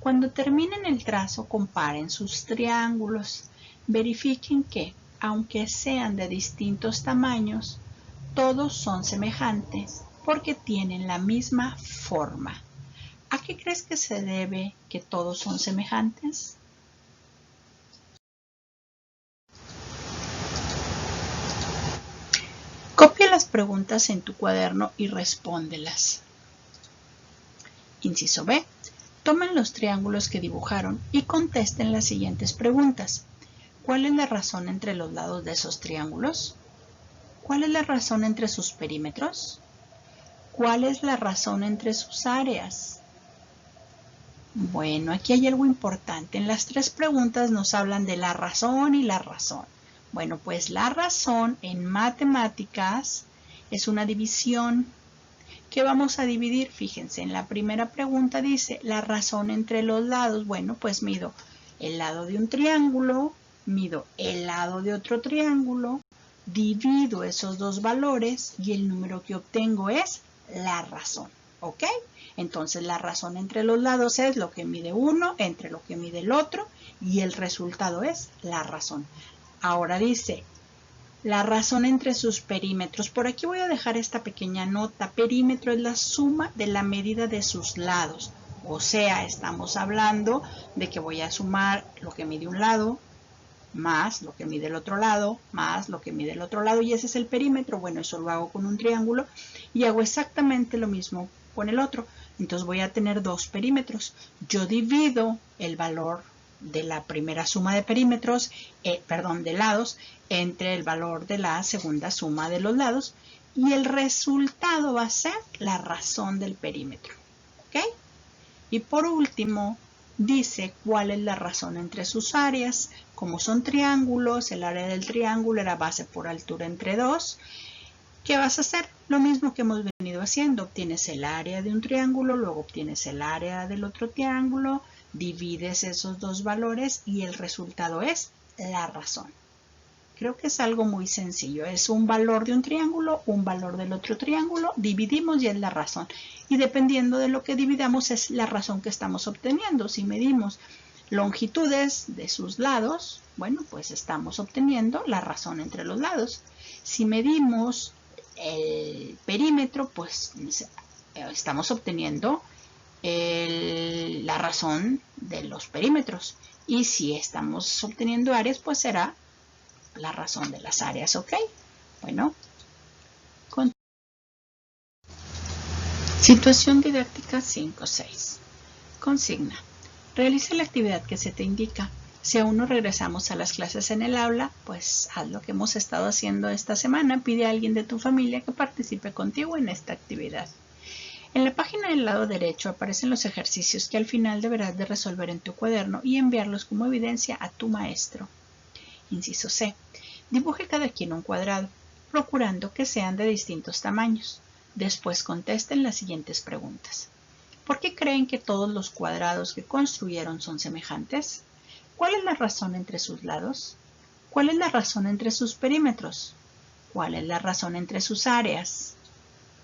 A: Cuando terminen el trazo, comparen sus triángulos. Verifiquen que, aunque sean de distintos tamaños, todos son semejantes porque tienen la misma forma. ¿A qué crees que se debe que todos son semejantes? Copia las preguntas en tu cuaderno y respóndelas. Inciso B. Tomen los triángulos que dibujaron y contesten las siguientes preguntas. ¿Cuál es la razón entre los lados de esos triángulos? ¿Cuál es la razón entre sus perímetros? ¿Cuál es la razón entre sus áreas? Bueno, aquí hay algo importante. En las 3 preguntas nos hablan de la razón y la razón. Bueno, pues la razón en matemáticas es una división. ¿Qué vamos a dividir? Fíjense, en la primera pregunta dice la razón entre los lados. Bueno, pues mido el lado de un triángulo, mido el lado de otro triángulo, divido esos dos valores y el número que obtengo es la razón. ¿Ok? Entonces la razón entre los lados es lo que mide uno entre lo que mide el otro y el resultado es la razón. Ahora dice la razón entre sus perímetros. Por aquí voy a dejar esta pequeña nota. Perímetro es la suma de la medida de sus lados. O sea, estamos hablando de que voy a sumar lo que mide un lado más lo que mide el otro lado, más lo que mide el otro lado, y ese es el perímetro. Bueno, eso lo hago con un triángulo y hago exactamente lo mismo con el otro. Entonces voy a tener dos perímetros. Yo divido el valor de la primera suma de perímetros, de lados, entre el valor de la segunda suma de los lados, y el resultado va a ser la razón del perímetro. ¿Ok? Y por último, dice cuál es la razón entre sus áreas. Como son triángulos, el área del triángulo era base por altura entre 2. ¿Qué vas a hacer? Lo mismo que hemos venido haciendo. Obtienes el área de un triángulo, luego obtienes el área del otro triángulo, divides esos dos valores y el resultado es la razón. Creo que es algo muy sencillo. Es un valor de un triángulo, un valor del otro triángulo, dividimos y es la razón. Y dependiendo de lo que dividamos es la razón que estamos obteniendo. Si medimos longitudes de sus lados, bueno, pues estamos obteniendo la razón entre los lados. Si medimos el perímetro, pues estamos obteniendo la razón de los perímetros. Y si estamos obteniendo áreas, pues será la razón de las áreas, ¿ok? Bueno, situación didáctica 5-6. Consigna. Realiza la actividad que se te indica. Si aún no regresamos a las clases en el aula, pues haz lo que hemos estado haciendo esta semana. Pide a alguien de tu familia que participe contigo en esta actividad. En la página del lado derecho aparecen los ejercicios que al final deberás de resolver en tu cuaderno y enviarlos como evidencia a tu maestro. Inciso C. Dibuje cada quien un cuadrado, procurando que sean de distintos tamaños. Después contesten las siguientes preguntas. ¿Por qué creen que todos los cuadrados que construyeron son semejantes? ¿Cuál es la razón entre sus lados? ¿Cuál es la razón entre sus perímetros? ¿Cuál es la razón entre sus áreas?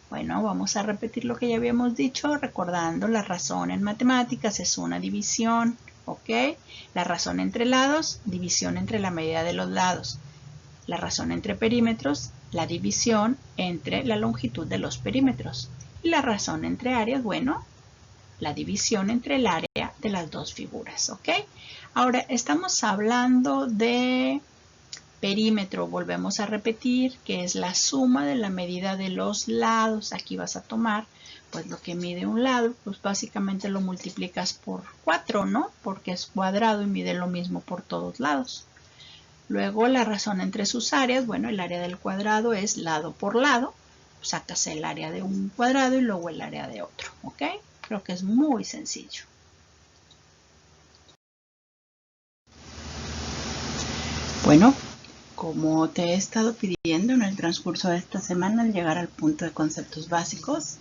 A: Bueno, vamos a repetir lo que ya habíamos dicho, recordando la razón en matemáticas es una división, ¿ok? La razón entre lados, división entre la medida de los lados. La razón entre perímetros, la división entre la longitud de los perímetros. Y la razón entre áreas, bueno, la división entre el área de las dos figuras, ¿ok? Ahora estamos hablando de perímetro, volvemos a repetir, que es la suma de la medida de los lados. Aquí vas a tomar, pues lo que mide un lado, pues básicamente lo multiplicas por 4, ¿no? Porque es cuadrado y mide lo mismo por todos lados. Luego la razón entre sus áreas, bueno, el área del cuadrado es lado por lado, sacas el área de un cuadrado y luego el área de otro, ¿ok? Creo que es muy sencillo. Bueno, como te he estado pidiendo en el transcurso de esta semana al llegar al punto de conceptos básicos,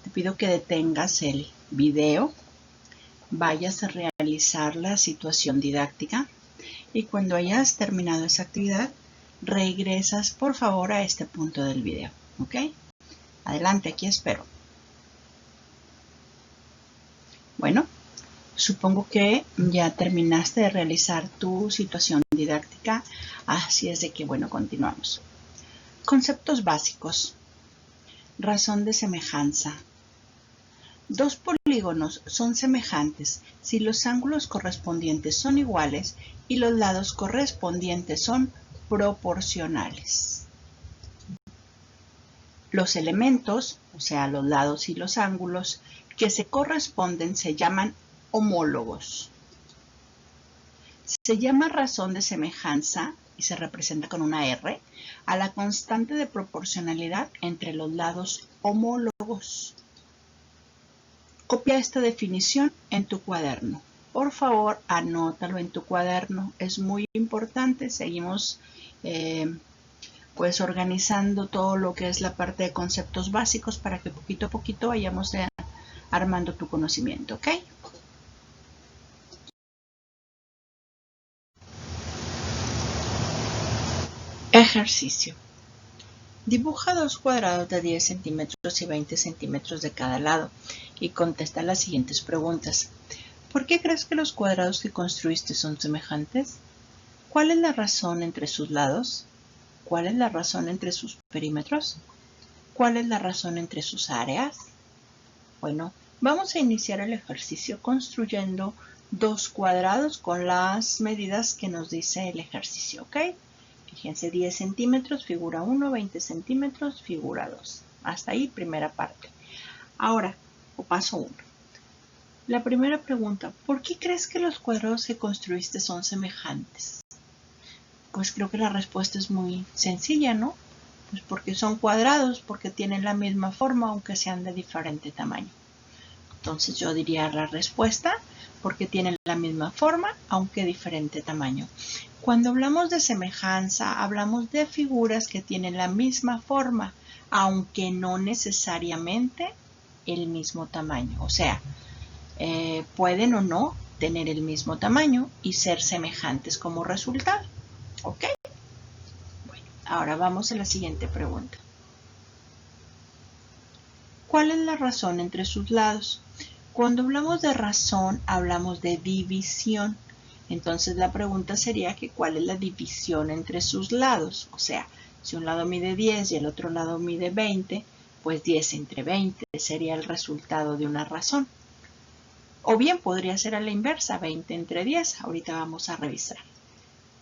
A: te pido que detengas el video, vayas a realizar la situación didáctica y cuando hayas terminado esa actividad, regresas por favor a este punto del video, ¿ok? Adelante, aquí espero. Bueno, supongo que ya terminaste de realizar tu situación didáctica, así es de que, bueno, continuamos. Conceptos básicos. Razón de semejanza. Dos polígonos son semejantes si los ángulos correspondientes son iguales y los lados correspondientes son proporcionales. Los elementos, o sea, los lados y los ángulos, que se corresponden se llaman homólogos. Se llama razón de semejanza, y se representa con una R, a la constante de proporcionalidad entre los lados homólogos. Copia esta definición en tu cuaderno. Por favor, anótalo en tu cuaderno. Es muy importante. Seguimos pues organizando todo lo que es la parte de conceptos básicos para que poquito a poquito vayamos armando tu conocimiento, ¿ok? Ejercicio. Dibuja dos cuadrados de 10 centímetros y 20 centímetros de cada lado y contesta las siguientes preguntas. ¿Por qué crees que los cuadrados que construiste son semejantes? ¿Cuál es la razón entre sus lados? ¿Cuál es la razón entre sus perímetros? ¿Cuál es la razón entre sus áreas? Bueno, vamos a iniciar el ejercicio construyendo dos cuadrados con las medidas que nos dice el ejercicio, ¿ok? Fíjense, 10 centímetros, figura 1, 20 centímetros, figura 2. Hasta ahí, primera parte. Ahora, paso 1. La primera pregunta, ¿por qué crees que los cuadrados que construiste son semejantes? Pues creo que la respuesta es muy sencilla, ¿no? Pues porque son cuadrados, porque tienen la misma forma, aunque sean de diferente tamaño. Entonces yo diría la respuesta, porque tienen la misma forma, aunque diferente tamaño. Cuando hablamos de semejanza, hablamos de figuras que tienen la misma forma, aunque no necesariamente el mismo tamaño. O sea, pueden o no tener el mismo tamaño y ser semejantes como resultado. ¿Ok? Bueno, ahora vamos a la siguiente pregunta. ¿Cuál es la razón entre sus lados? Cuando hablamos de razón, hablamos de división. Entonces la pregunta sería que ¿cuál es la división entre sus lados? O sea, si un lado mide 10 y el otro lado mide 20, pues 10 entre 20 sería el resultado de una razón. O bien podría ser a la inversa, 20 entre 10. Ahorita vamos a revisar.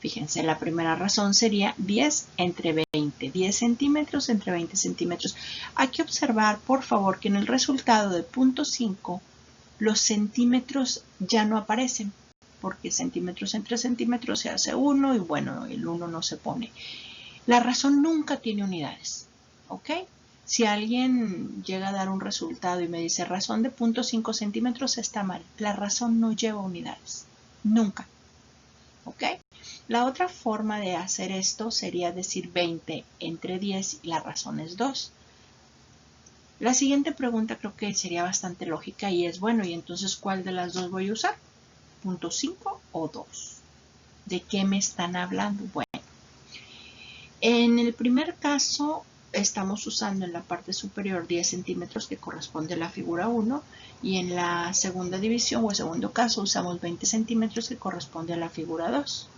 A: Fíjense, la primera razón sería 10 entre 20, 10 centímetros entre 20 centímetros. Hay que observar, por favor, que en el resultado de punto 5, los centímetros ya no aparecen, porque centímetros entre centímetros se hace 1 y bueno, el 1 no se pone. La razón nunca tiene unidades, ¿ok? Si alguien llega a dar un resultado y me dice razón de 0.5 centímetros, está mal. La razón no lleva unidades, nunca, ¿ok? La otra forma de hacer esto sería decir 20 entre 10 y la razón es 2. La siguiente pregunta creo que sería bastante lógica y es, bueno, ¿y entonces cuál de las dos voy a usar? ¿0.5 o 2? ¿De qué me están hablando? Bueno, en el primer caso estamos usando en la parte superior 10 centímetros que corresponde a la figura 1 y en la segunda división o el segundo caso usamos 20 centímetros que corresponde a la figura 2.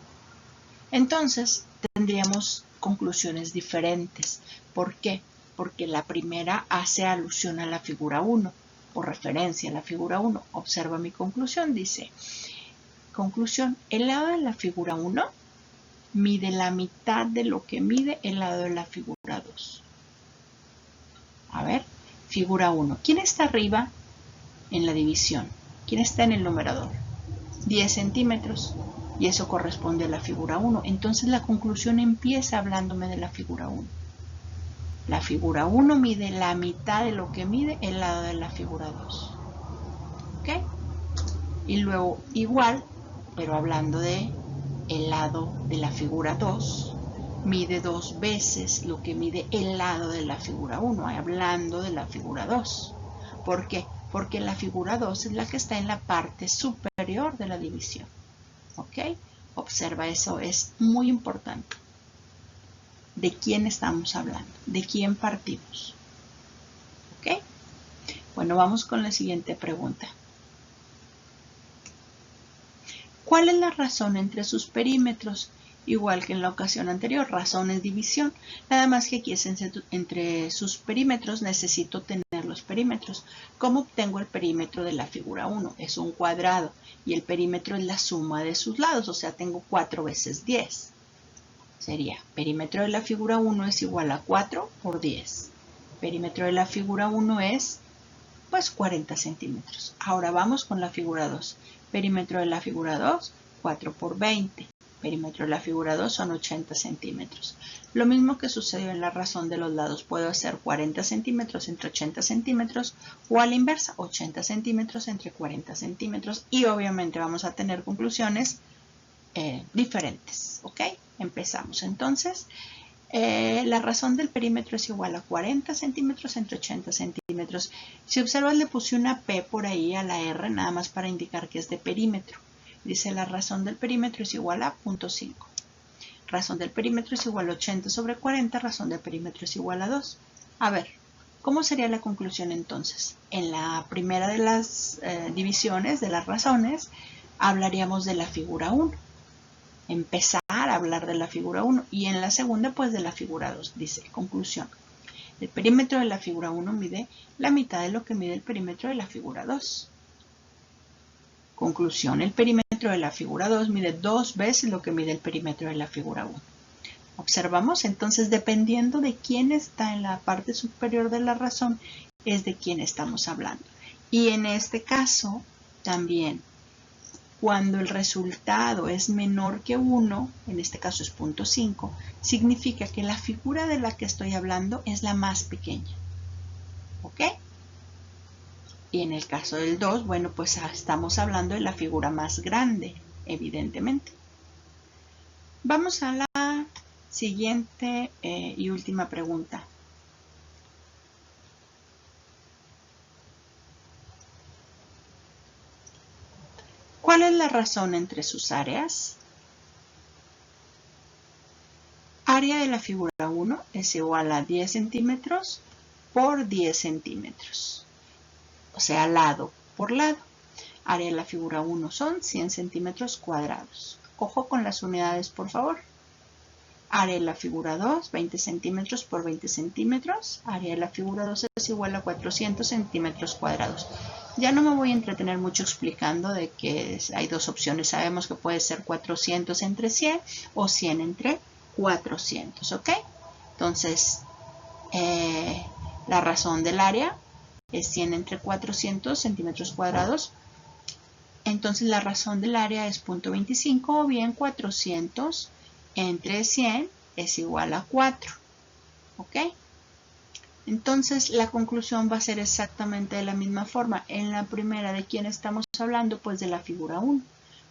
A: Entonces, tendríamos conclusiones diferentes. ¿Por qué? Porque la primera hace alusión a la figura 1, por referencia a la figura 1. Observa mi conclusión, dice, conclusión, el lado de la figura 1 mide la mitad de lo que mide el lado de la figura 2. A ver, figura 1. ¿Quién está arriba en la división? ¿Quién está en el numerador? 10 centímetros. Y eso corresponde a la figura 1. Entonces la conclusión empieza hablándome de la figura 1. La figura 1 mide la mitad de lo que mide el lado de la figura 2. ¿Ok? Y luego igual, pero hablando de el lado de la figura 2, mide 2 veces lo que mide el lado de la figura 1, hablando de la figura 2. ¿Por qué? Porque la figura 2 es la que está en la parte superior de la división. ¿Ok? Observa, eso es muy importante. ¿De quién estamos hablando? ¿De quién partimos? ¿Ok? Bueno, vamos con la siguiente pregunta. ¿Cuál es la razón entre sus perímetros? Igual que en la ocasión anterior, razón es división. Nada más que aquí es entre sus perímetros, necesito tener los perímetros. ¿Cómo obtengo el perímetro de la figura 1? Es un cuadrado y el perímetro es la suma de sus lados, o sea, tengo 4 veces 10. Sería, perímetro de la figura 1 es igual a 4 por 10. Perímetro de la figura 1 es, pues, 40 centímetros. Ahora vamos con la figura 2. Perímetro de la figura 2, 4 por 20. Perímetro de la figura 2 son 80 centímetros. Lo mismo que sucedió en la razón de los lados. Puedo hacer 40 centímetros entre 80 centímetros o a la inversa, 80 centímetros entre 40 centímetros. Y obviamente vamos a tener conclusiones diferentes. ¿Ok? Empezamos entonces. La razón del perímetro es igual a 40 centímetros entre 80 centímetros. Si observas, le puse una P por ahí a la R, nada más para indicar que es de perímetro. Dice la razón del perímetro es igual a 0.5. Razón del perímetro es igual a 80 sobre 40, razón del perímetro es igual a 2. A ver, ¿cómo sería la conclusión entonces? En la primera de las divisiones de las razones, hablaríamos de la figura 1. Empezar a hablar de la figura 1 y en la segunda pues de la figura 2. Dice, conclusión. El perímetro de la figura 1 mide la mitad de lo que mide el perímetro de la figura 2. Conclusión, el perímetro de la figura 2 mide 2 veces lo que mide el perímetro de la figura 1. Observamos entonces, dependiendo de quién está en la parte superior de la razón, es de quién estamos hablando. Y en este caso, también, cuando el resultado es menor que 1, en este caso es 0.5, significa que la figura de la que estoy hablando es la más pequeña. ¿Ok? Y en el caso del 2, bueno, pues estamos hablando de la figura más grande, evidentemente. Vamos a la siguiente y última pregunta. ¿Cuál es la razón entre sus áreas? Área de la figura 1 es igual a 10 centímetros por 10 centímetros. O sea, lado por lado. Área de la figura 1 son 100 centímetros cuadrados. Ojo con las unidades, por favor. Área de la figura 2, 20 centímetros por 20 centímetros. Área de la figura 2 es igual a 400 centímetros cuadrados. Ya no me voy a entretener mucho explicando de que hay dos opciones. Sabemos que puede ser 400 entre 100 o 100 entre 400, ¿ok? Entonces, la razón del área es 100 entre 400 centímetros cuadrados. Entonces la razón del área es 0.25 o bien 400 entre 100 es igual a 4. ¿Ok? Entonces la conclusión va a ser exactamente de la misma forma. En la primera, ¿de quién estamos hablando? Pues de la figura 1.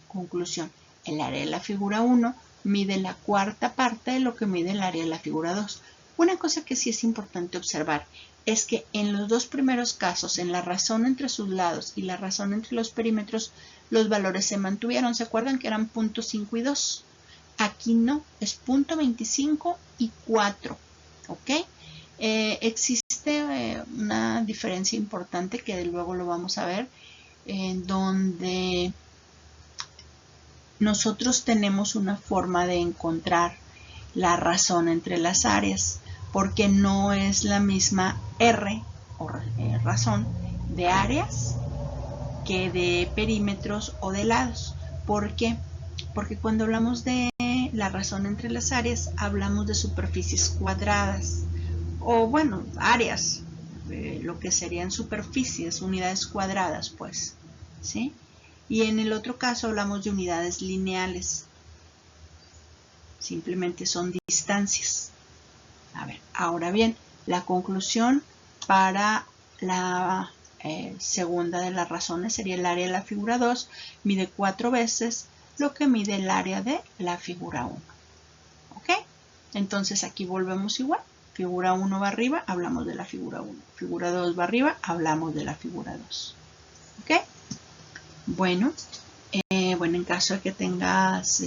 A: Conclusión. El área de la figura 1 mide la cuarta parte de lo que mide el área de la figura 2. Una cosa que sí es importante observar es que en los dos primeros casos, en la razón entre sus lados y la razón entre los perímetros, los valores se mantuvieron. ¿Se acuerdan que eran 0.5 y 2? Aquí no, es 0.25 y 4. ¿Ok? Existe una diferencia importante que luego lo vamos a ver, en donde nosotros tenemos una forma de encontrar la razón entre las áreas, porque no es la misma R o razón de áreas que de perímetros o de lados. ¿Por qué? Porque cuando hablamos de la razón entre las áreas, hablamos de superficies cuadradas, o bueno, áreas, lo que serían superficies, unidades cuadradas, pues, ¿sí? Y en el otro caso hablamos de unidades lineales. Simplemente son distancias. A ver, ahora bien, la conclusión para la segunda de las razones sería el área de la figura 2 mide 4 veces lo que mide el área de la figura 1. ¿Ok? Entonces aquí volvemos igual. Figura 1 va arriba, hablamos de la figura 1. Figura 2 va arriba, hablamos de la figura 2. ¿Ok? Bueno, en caso de que tengas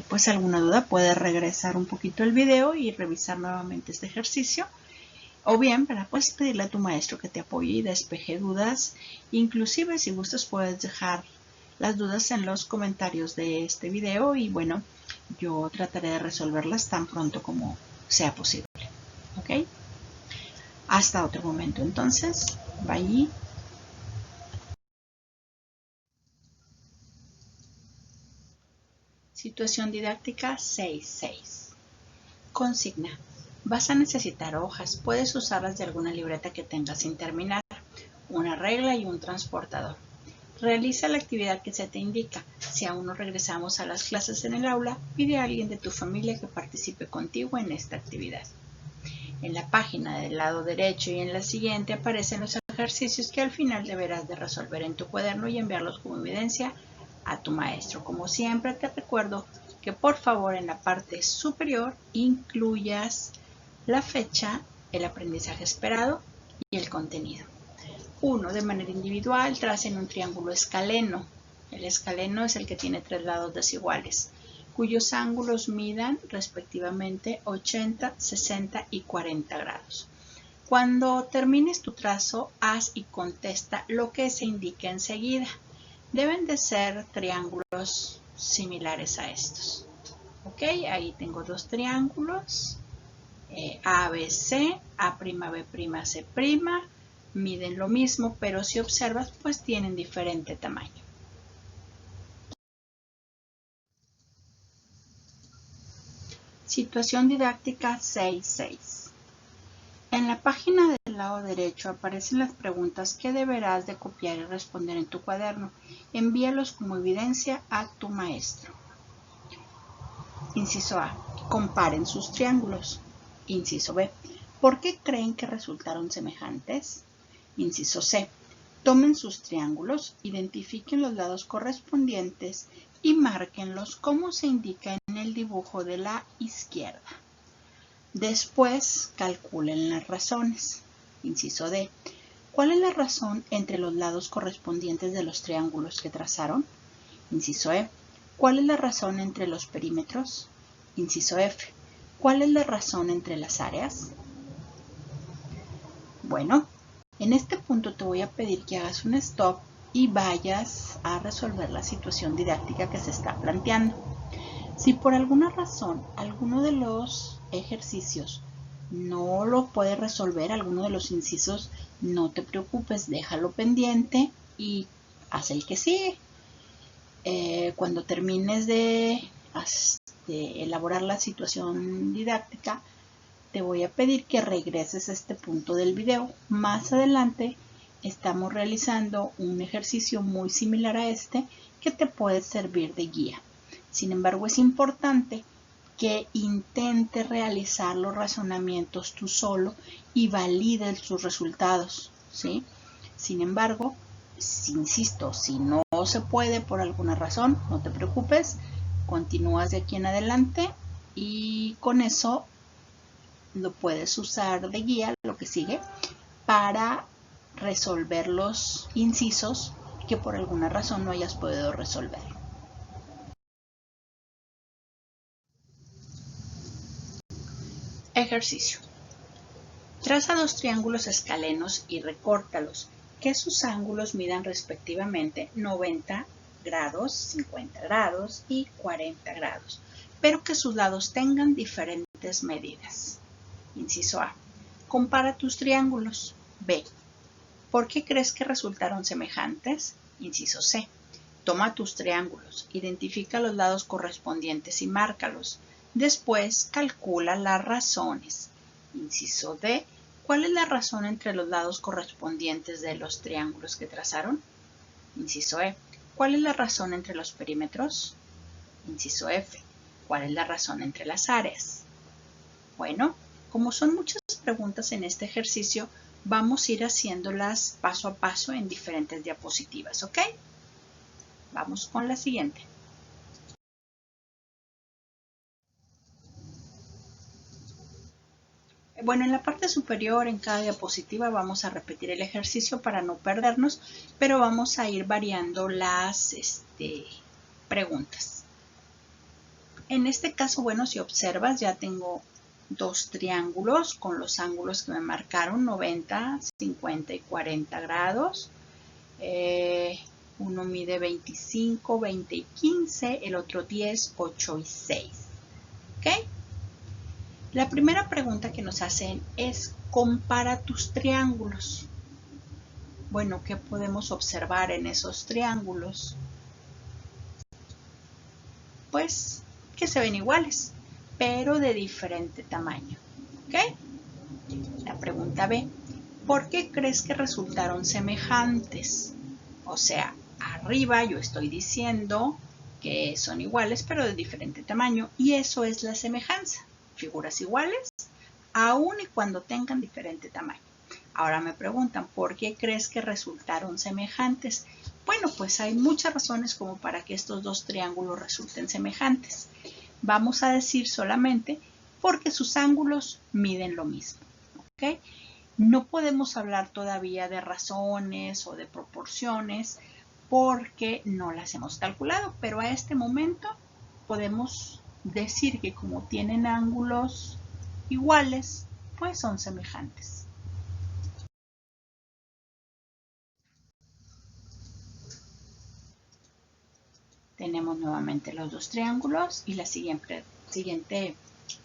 A: pues alguna duda, puedes regresar un poquito el video y revisar nuevamente este ejercicio. O bien, puedes pedirle a tu maestro que te apoye y despeje dudas. Inclusive, si gustas, puedes dejar las dudas en los comentarios de este video y bueno, yo trataré de resolverlas tan pronto como sea posible. ¿Ok? Hasta otro momento entonces. Bye. Situación didáctica 6.6. Consigna. Vas a necesitar hojas. Puedes usarlas de alguna libreta que tengas sin terminar, una regla y un transportador. Realiza la actividad que se te indica. Si aún no regresamos a las clases en el aula, pide a alguien de tu familia que participe contigo en esta actividad. En la página del lado derecho y en la siguiente aparecen los ejercicios que al final deberás de resolver en tu cuaderno y enviarlos como evidencia a tu maestro. Como siempre te recuerdo que por favor en la parte superior incluyas la fecha, el aprendizaje esperado y el contenido. 1. De manera individual, tracen un triángulo escaleno. El escaleno es el que tiene 3 lados desiguales, cuyos ángulos midan respectivamente 80, 60 y 40 grados. Cuando termines tu trazo, haz y contesta lo que se indique enseguida. Deben de ser triángulos similares a estos. Ok, ahí tengo 2 triángulos, ABC, A'B', C', miden lo mismo, pero si observas, pues tienen diferente tamaño. Situación didáctica 6.6. En la página del lado derecho aparecen las preguntas que deberás de copiar y responder en tu cuaderno. Envíalos como evidencia a tu maestro. Inciso A. Comparen sus triángulos. Inciso B. ¿Por qué creen que resultaron semejantes? Inciso C. Tomen sus triángulos, identifiquen los lados correspondientes y márquenlos como se indica en el dibujo de la izquierda. Después, calculen las razones. Inciso D. ¿Cuál es la razón entre los lados correspondientes de los triángulos que trazaron? Inciso E. ¿Cuál es la razón entre los perímetros? Inciso F. ¿Cuál es la razón entre las áreas? Bueno, en este punto te voy a pedir que hagas un stop y vayas a resolver la situación didáctica que se está planteando. Si por alguna razón alguno de los ejercicios no lo puedes resolver, alguno de los incisos, no te preocupes, déjalo pendiente y haz el que sigue. Cuando termines de elaborar la situación didáctica, te voy a pedir que regreses a este punto del video. Más adelante estamos realizando un ejercicio muy similar a este que te puede servir de guía. Sin embargo, es importante que intentes realizar los razonamientos tú solo y valides sus resultados, ¿sí? Sin embargo, insisto, si no se puede por alguna razón, no te preocupes, continúas de aquí en adelante y con eso lo puedes usar de guía, lo que sigue, para resolver los incisos que por alguna razón no hayas podido resolver. Ejercicio. Traza 2 triángulos escalenos y recórtalos, que sus ángulos midan respectivamente 90 grados, 50 grados y 40 grados, pero que sus lados tengan diferentes medidas. Inciso A. Compara tus triángulos. B. ¿Por qué crees que resultaron semejantes? Inciso C. Toma tus triángulos, identifica los lados correspondientes y márcalos. Después, calcula las razones. Inciso D. ¿Cuál es la razón entre los lados correspondientes de los triángulos que trazaron? Inciso E. ¿Cuál es la razón entre los perímetros? Inciso F. ¿Cuál es la razón entre las áreas? Bueno, como son muchas preguntas en este ejercicio, vamos a ir haciéndolas paso a paso en diferentes diapositivas, ¿ok? Vamos con la siguiente. Bueno, en la parte superior, en cada diapositiva, vamos a repetir el ejercicio para no perdernos, pero vamos a ir variando las preguntas. En este caso, bueno, si observas, ya tengo 2 triángulos con los ángulos que me marcaron, 90, 50 y 40 grados. Uno mide 25, 20 y 15, el otro 10, 8 y 6. ¿Ok? La primera pregunta que nos hacen es, compara tus triángulos. Bueno, ¿qué podemos observar en esos triángulos? Pues que se ven iguales, pero de diferente tamaño. ¿Ok? La pregunta B, ¿por qué crees que resultaron semejantes? O sea, arriba yo estoy diciendo que son iguales pero de diferente tamaño, y eso es la semejanza. Figuras iguales, aun y cuando tengan diferente tamaño. Ahora me preguntan, ¿por qué crees que resultaron semejantes? Bueno, pues hay muchas razones como para que estos dos triángulos resulten semejantes. Vamos a decir solamente porque sus ángulos miden lo mismo, ¿ok? No podemos hablar todavía de razones o de proporciones porque no las hemos calculado, pero a este momento podemos decir que como tienen ángulos iguales, pues son semejantes. Tenemos nuevamente los dos triángulos y la siguiente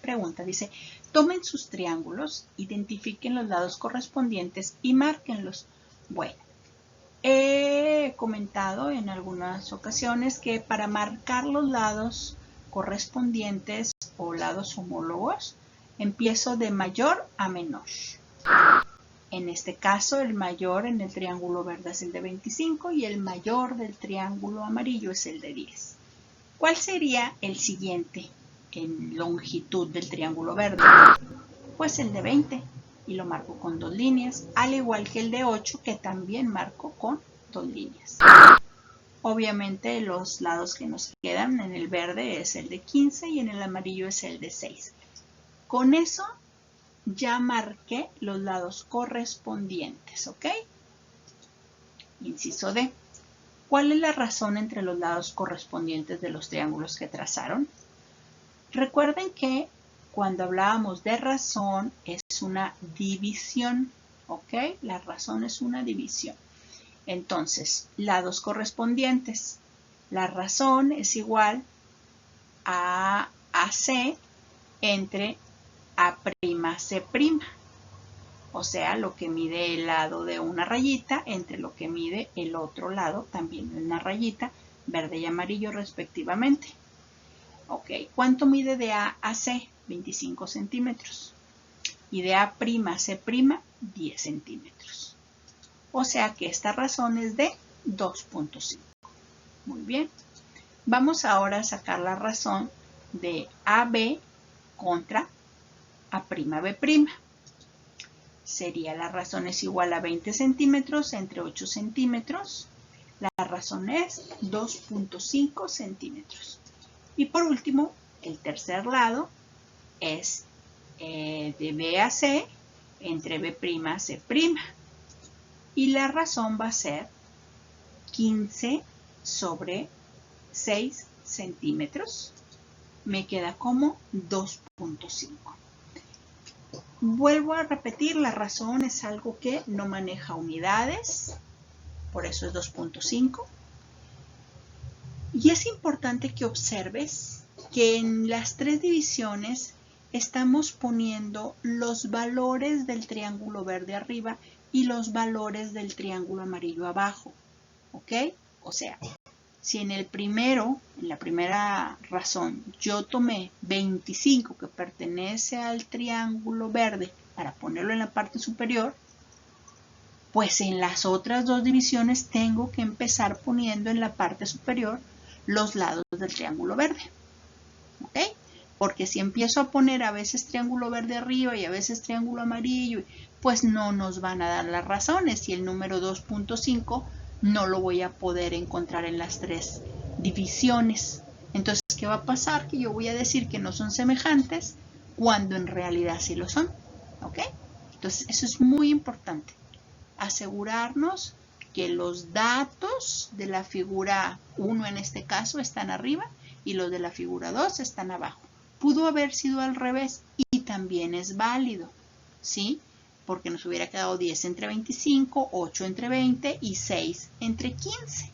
A: pregunta dice, tomen sus triángulos, identifiquen los lados correspondientes y márquenlos. Bueno, he comentado en algunas ocasiones que para marcar los lados correspondientes o lados homólogos, empiezo de mayor a menor. En este caso, el mayor en el triángulo verde es el de 25 y el mayor del triángulo amarillo es el de 10. ¿Cuál sería el siguiente en longitud del triángulo verde? Pues el de 20 y lo marco con 2 líneas, al igual que el de 8 que también marco con 2 líneas. Obviamente los lados que nos quedan en el verde es el de 15 y en el amarillo es el de 6. Con eso ya marqué los lados correspondientes, ¿ok? Inciso D. ¿Cuál es la razón entre los lados correspondientes de los triángulos que trazaron? Recuerden que cuando hablábamos de razón es una división, ¿ok? La razón es una división. Entonces, lados correspondientes. La razón es igual a AC entre A'C'. O sea, lo que mide el lado de una rayita entre lo que mide el otro lado, también de una rayita, verde y amarillo respectivamente. Ok, ¿cuánto mide de A a C? 25 centímetros. Y de A' a C', 10 centímetros. O sea que esta razón es de 2.5. Muy bien. Vamos ahora a sacar la razón de AB contra A'B'. Sería la razón es igual a 20 centímetros entre 8 centímetros. La razón es 2.5 centímetros. Y por último, el tercer lado es de B a C entre B' a C'. Y la razón va a ser 15 sobre 6 centímetros. Me queda como 2.5. Vuelvo a repetir, la razón es algo que no maneja unidades, por eso es 2.5. Y es importante que observes que en las tres divisiones estamos poniendo los valores del triángulo verde arriba y los valores del triángulo amarillo abajo, ¿ok? O sea, si en el primero, en la primera razón, yo tomé 25 que pertenece al triángulo verde para ponerlo en la parte superior, pues en las otras dos divisiones tengo que empezar poniendo en la parte superior los lados del triángulo verde, ¿ok? Porque si empiezo a poner a veces triángulo verde arriba y a veces triángulo amarillo, pues no nos van a dar las razones y el número 2.5 no lo voy a poder encontrar en las tres divisiones. Entonces, ¿qué va a pasar? Que yo voy a decir que no son semejantes cuando en realidad sí lo son, ¿ok? Entonces, eso es muy importante. Asegurarnos que los datos de la figura 1 en este caso están arriba y los de la figura 2 están abajo. Pudo haber sido al revés y también es válido, ¿sí? Porque nos hubiera quedado 10 entre 25, 8 entre 20 y 6 entre 15,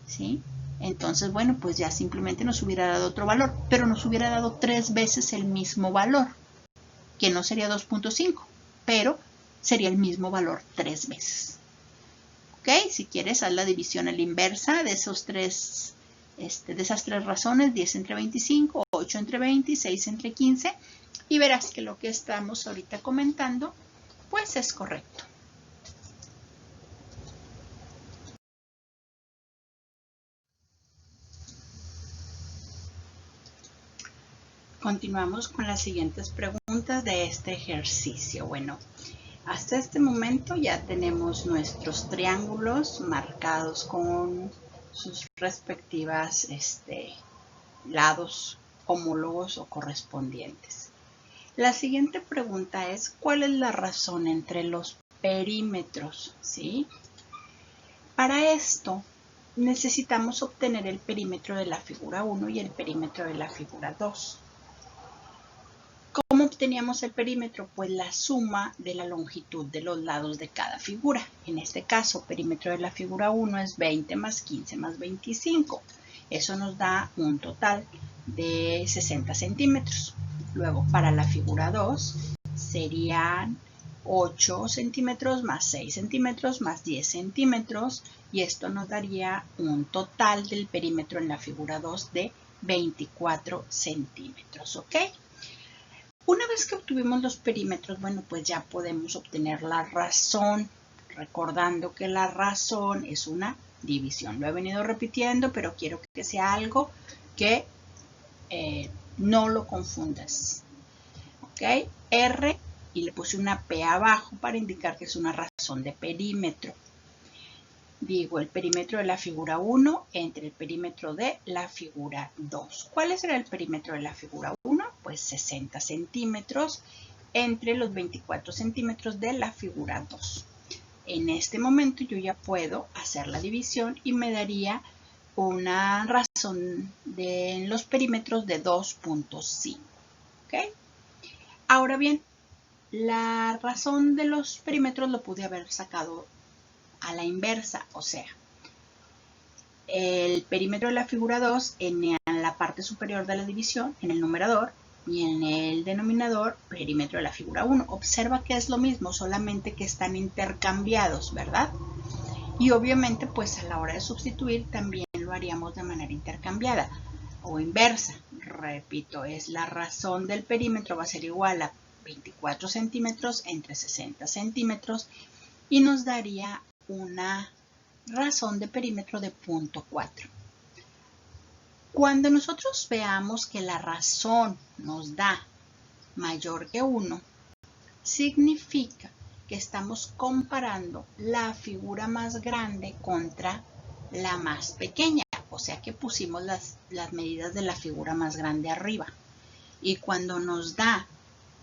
A: ¿sí? Entonces, bueno, pues ya simplemente nos hubiera dado otro valor, pero nos hubiera dado 3 veces el mismo valor, que no sería 2.5, pero sería el mismo valor 3 veces. ¿Ok? Si quieres, haz la división a la inversa de esas tres razones, 10 entre 25, 8 entre 20 y 6 entre 15, y verás que lo que estamos ahorita comentando, pues es correcto. Continuamos con las siguientes preguntas de este ejercicio. Bueno, hasta este momento ya tenemos nuestros triángulos marcados con sus respectivas lados homólogos o correspondientes. La siguiente pregunta es, ¿cuál es la razón entre los perímetros? ¿Sí? Para esto necesitamos obtener el perímetro de la figura 1 y el perímetro de la figura 2. ¿Cómo obteníamos el perímetro? Pues la suma de la longitud de los lados de cada figura. En este caso, el perímetro de la figura 1 es 20 más 15 más 25. Eso nos da un total de 60 centímetros. Luego, para la figura 2 serían 8 centímetros más 6 centímetros más 10 centímetros. Y esto nos daría un total del perímetro en la figura 2 de 24 centímetros. ¿Ok? Una vez que obtuvimos los perímetros, bueno, pues ya podemos obtener la razón, recordando que la razón es una división. Lo he venido repitiendo, pero quiero que sea algo que no lo confundas. ¿Ok? R, y le puse una P abajo para indicar que es una razón de perímetro. Digo, el perímetro de la figura 1 entre el perímetro de la figura 2. ¿Cuál será el perímetro de la figura 1? Pues 60 centímetros entre los 24 centímetros de la figura 2. En este momento yo ya puedo hacer la división y me daría una razón de los perímetros de 2.5. ¿Ok? Ahora bien, la razón de los perímetros lo pude haber sacado a la inversa, o sea, el perímetro de la figura 2 en la parte superior de la división, en el numerador, y en el denominador, perímetro de la figura 1. Observa que es lo mismo, solamente que están intercambiados, ¿verdad? Y obviamente, pues a la hora de sustituir también lo haríamos de manera intercambiada o inversa. Repito, es la razón del perímetro va a ser igual a 24 centímetros entre 60 centímetros y nos daría una razón de perímetro de 0.4. Cuando nosotros veamos que la razón nos da mayor que 1, significa que estamos comparando la figura más grande contra la más pequeña. O sea que pusimos las medidas de la figura más grande arriba. Y cuando nos da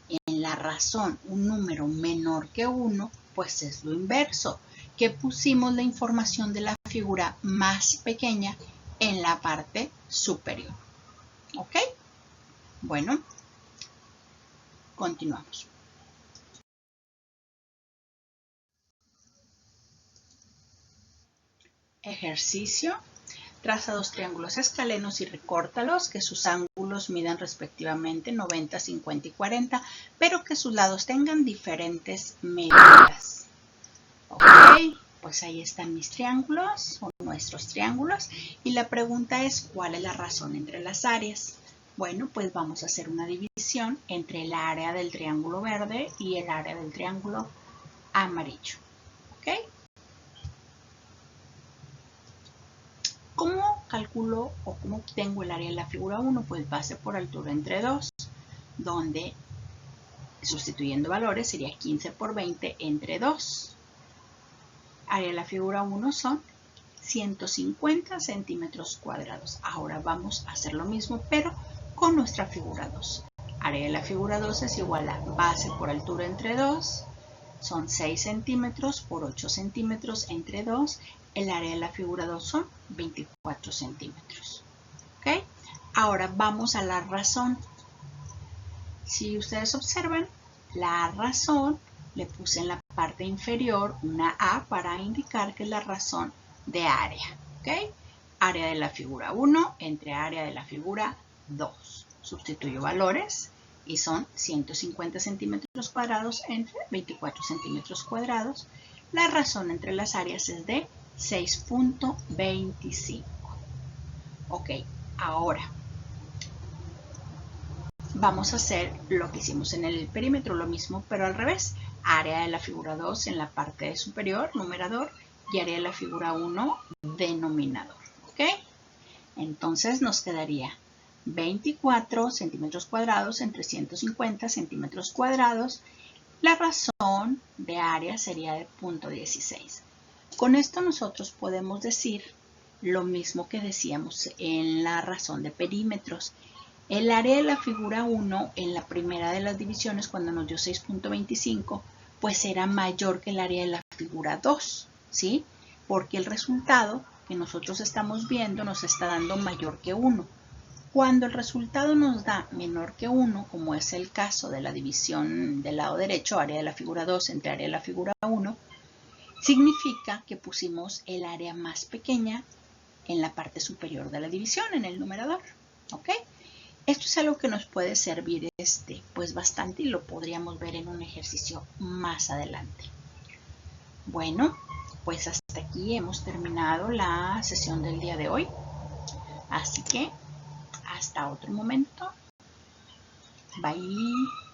A: en la razón un número menor que 1, pues es lo inverso, que pusimos la información de la figura más pequeña en la parte superior. ¿Ok? Bueno, continuamos. Ejercicio. Traza dos triángulos escalenos y recórtalos, que sus ángulos midan respectivamente 90, 50 y 40, pero que sus lados tengan diferentes medidas. Ok, pues ahí están mis triángulos, o nuestros triángulos, y la pregunta es, ¿cuál es la razón entre las áreas? Bueno, pues vamos a hacer una división entre el área del triángulo verde y el área del triángulo amarillo. ¿Ok? ¿Cómo calculo o cómo obtengo el área de la figura 1? Pues base por altura entre 2, donde sustituyendo valores sería 15 por 20 entre 2. Área de la figura 1 son 150 centímetros cuadrados. Ahora vamos a hacer lo mismo, pero con nuestra figura 2. Área de la figura 2 es igual a base por altura entre 2, son 6 centímetros por 8 centímetros entre 2. El área de la figura 2 son 24 centímetros. ¿Ok? Ahora vamos a la razón. Si ustedes observan, la razón le puse en la parte inferior una A para indicar que es la razón de área. ¿Ok? Área de la figura 1 entre área de la figura 2. Sustituyo valores y son 150 centímetros cuadrados entre 24 centímetros cuadrados. La razón entre las áreas es de 6.25. Ok, ahora vamos a hacer lo que hicimos en el perímetro, lo mismo pero al revés. Área de la figura 2 en la parte superior, numerador, y área de la figura 1, denominador. ¿Ok? Entonces nos quedaría 24 centímetros cuadrados entre 150 centímetros cuadrados. La razón de área sería de 0.16. Con esto nosotros podemos decir lo mismo que decíamos en la razón de perímetros. El área de la figura 1 en la primera de las divisiones, cuando nos dio 6.25, pues era mayor que el área de la figura 2, ¿sí? Porque el resultado que nosotros estamos viendo nos está dando mayor que 1. Cuando el resultado nos da menor que 1, como es el caso de la división del lado derecho, área de la figura 2 entre área de la figura 1, significa que pusimos el área más pequeña en la parte superior de la división, en el numerador, ¿ok? Esto es algo que nos puede servir pues bastante y lo podríamos ver en un ejercicio más adelante. Bueno, pues hasta aquí hemos terminado la sesión del día de hoy. Así que hasta otro momento. Bye.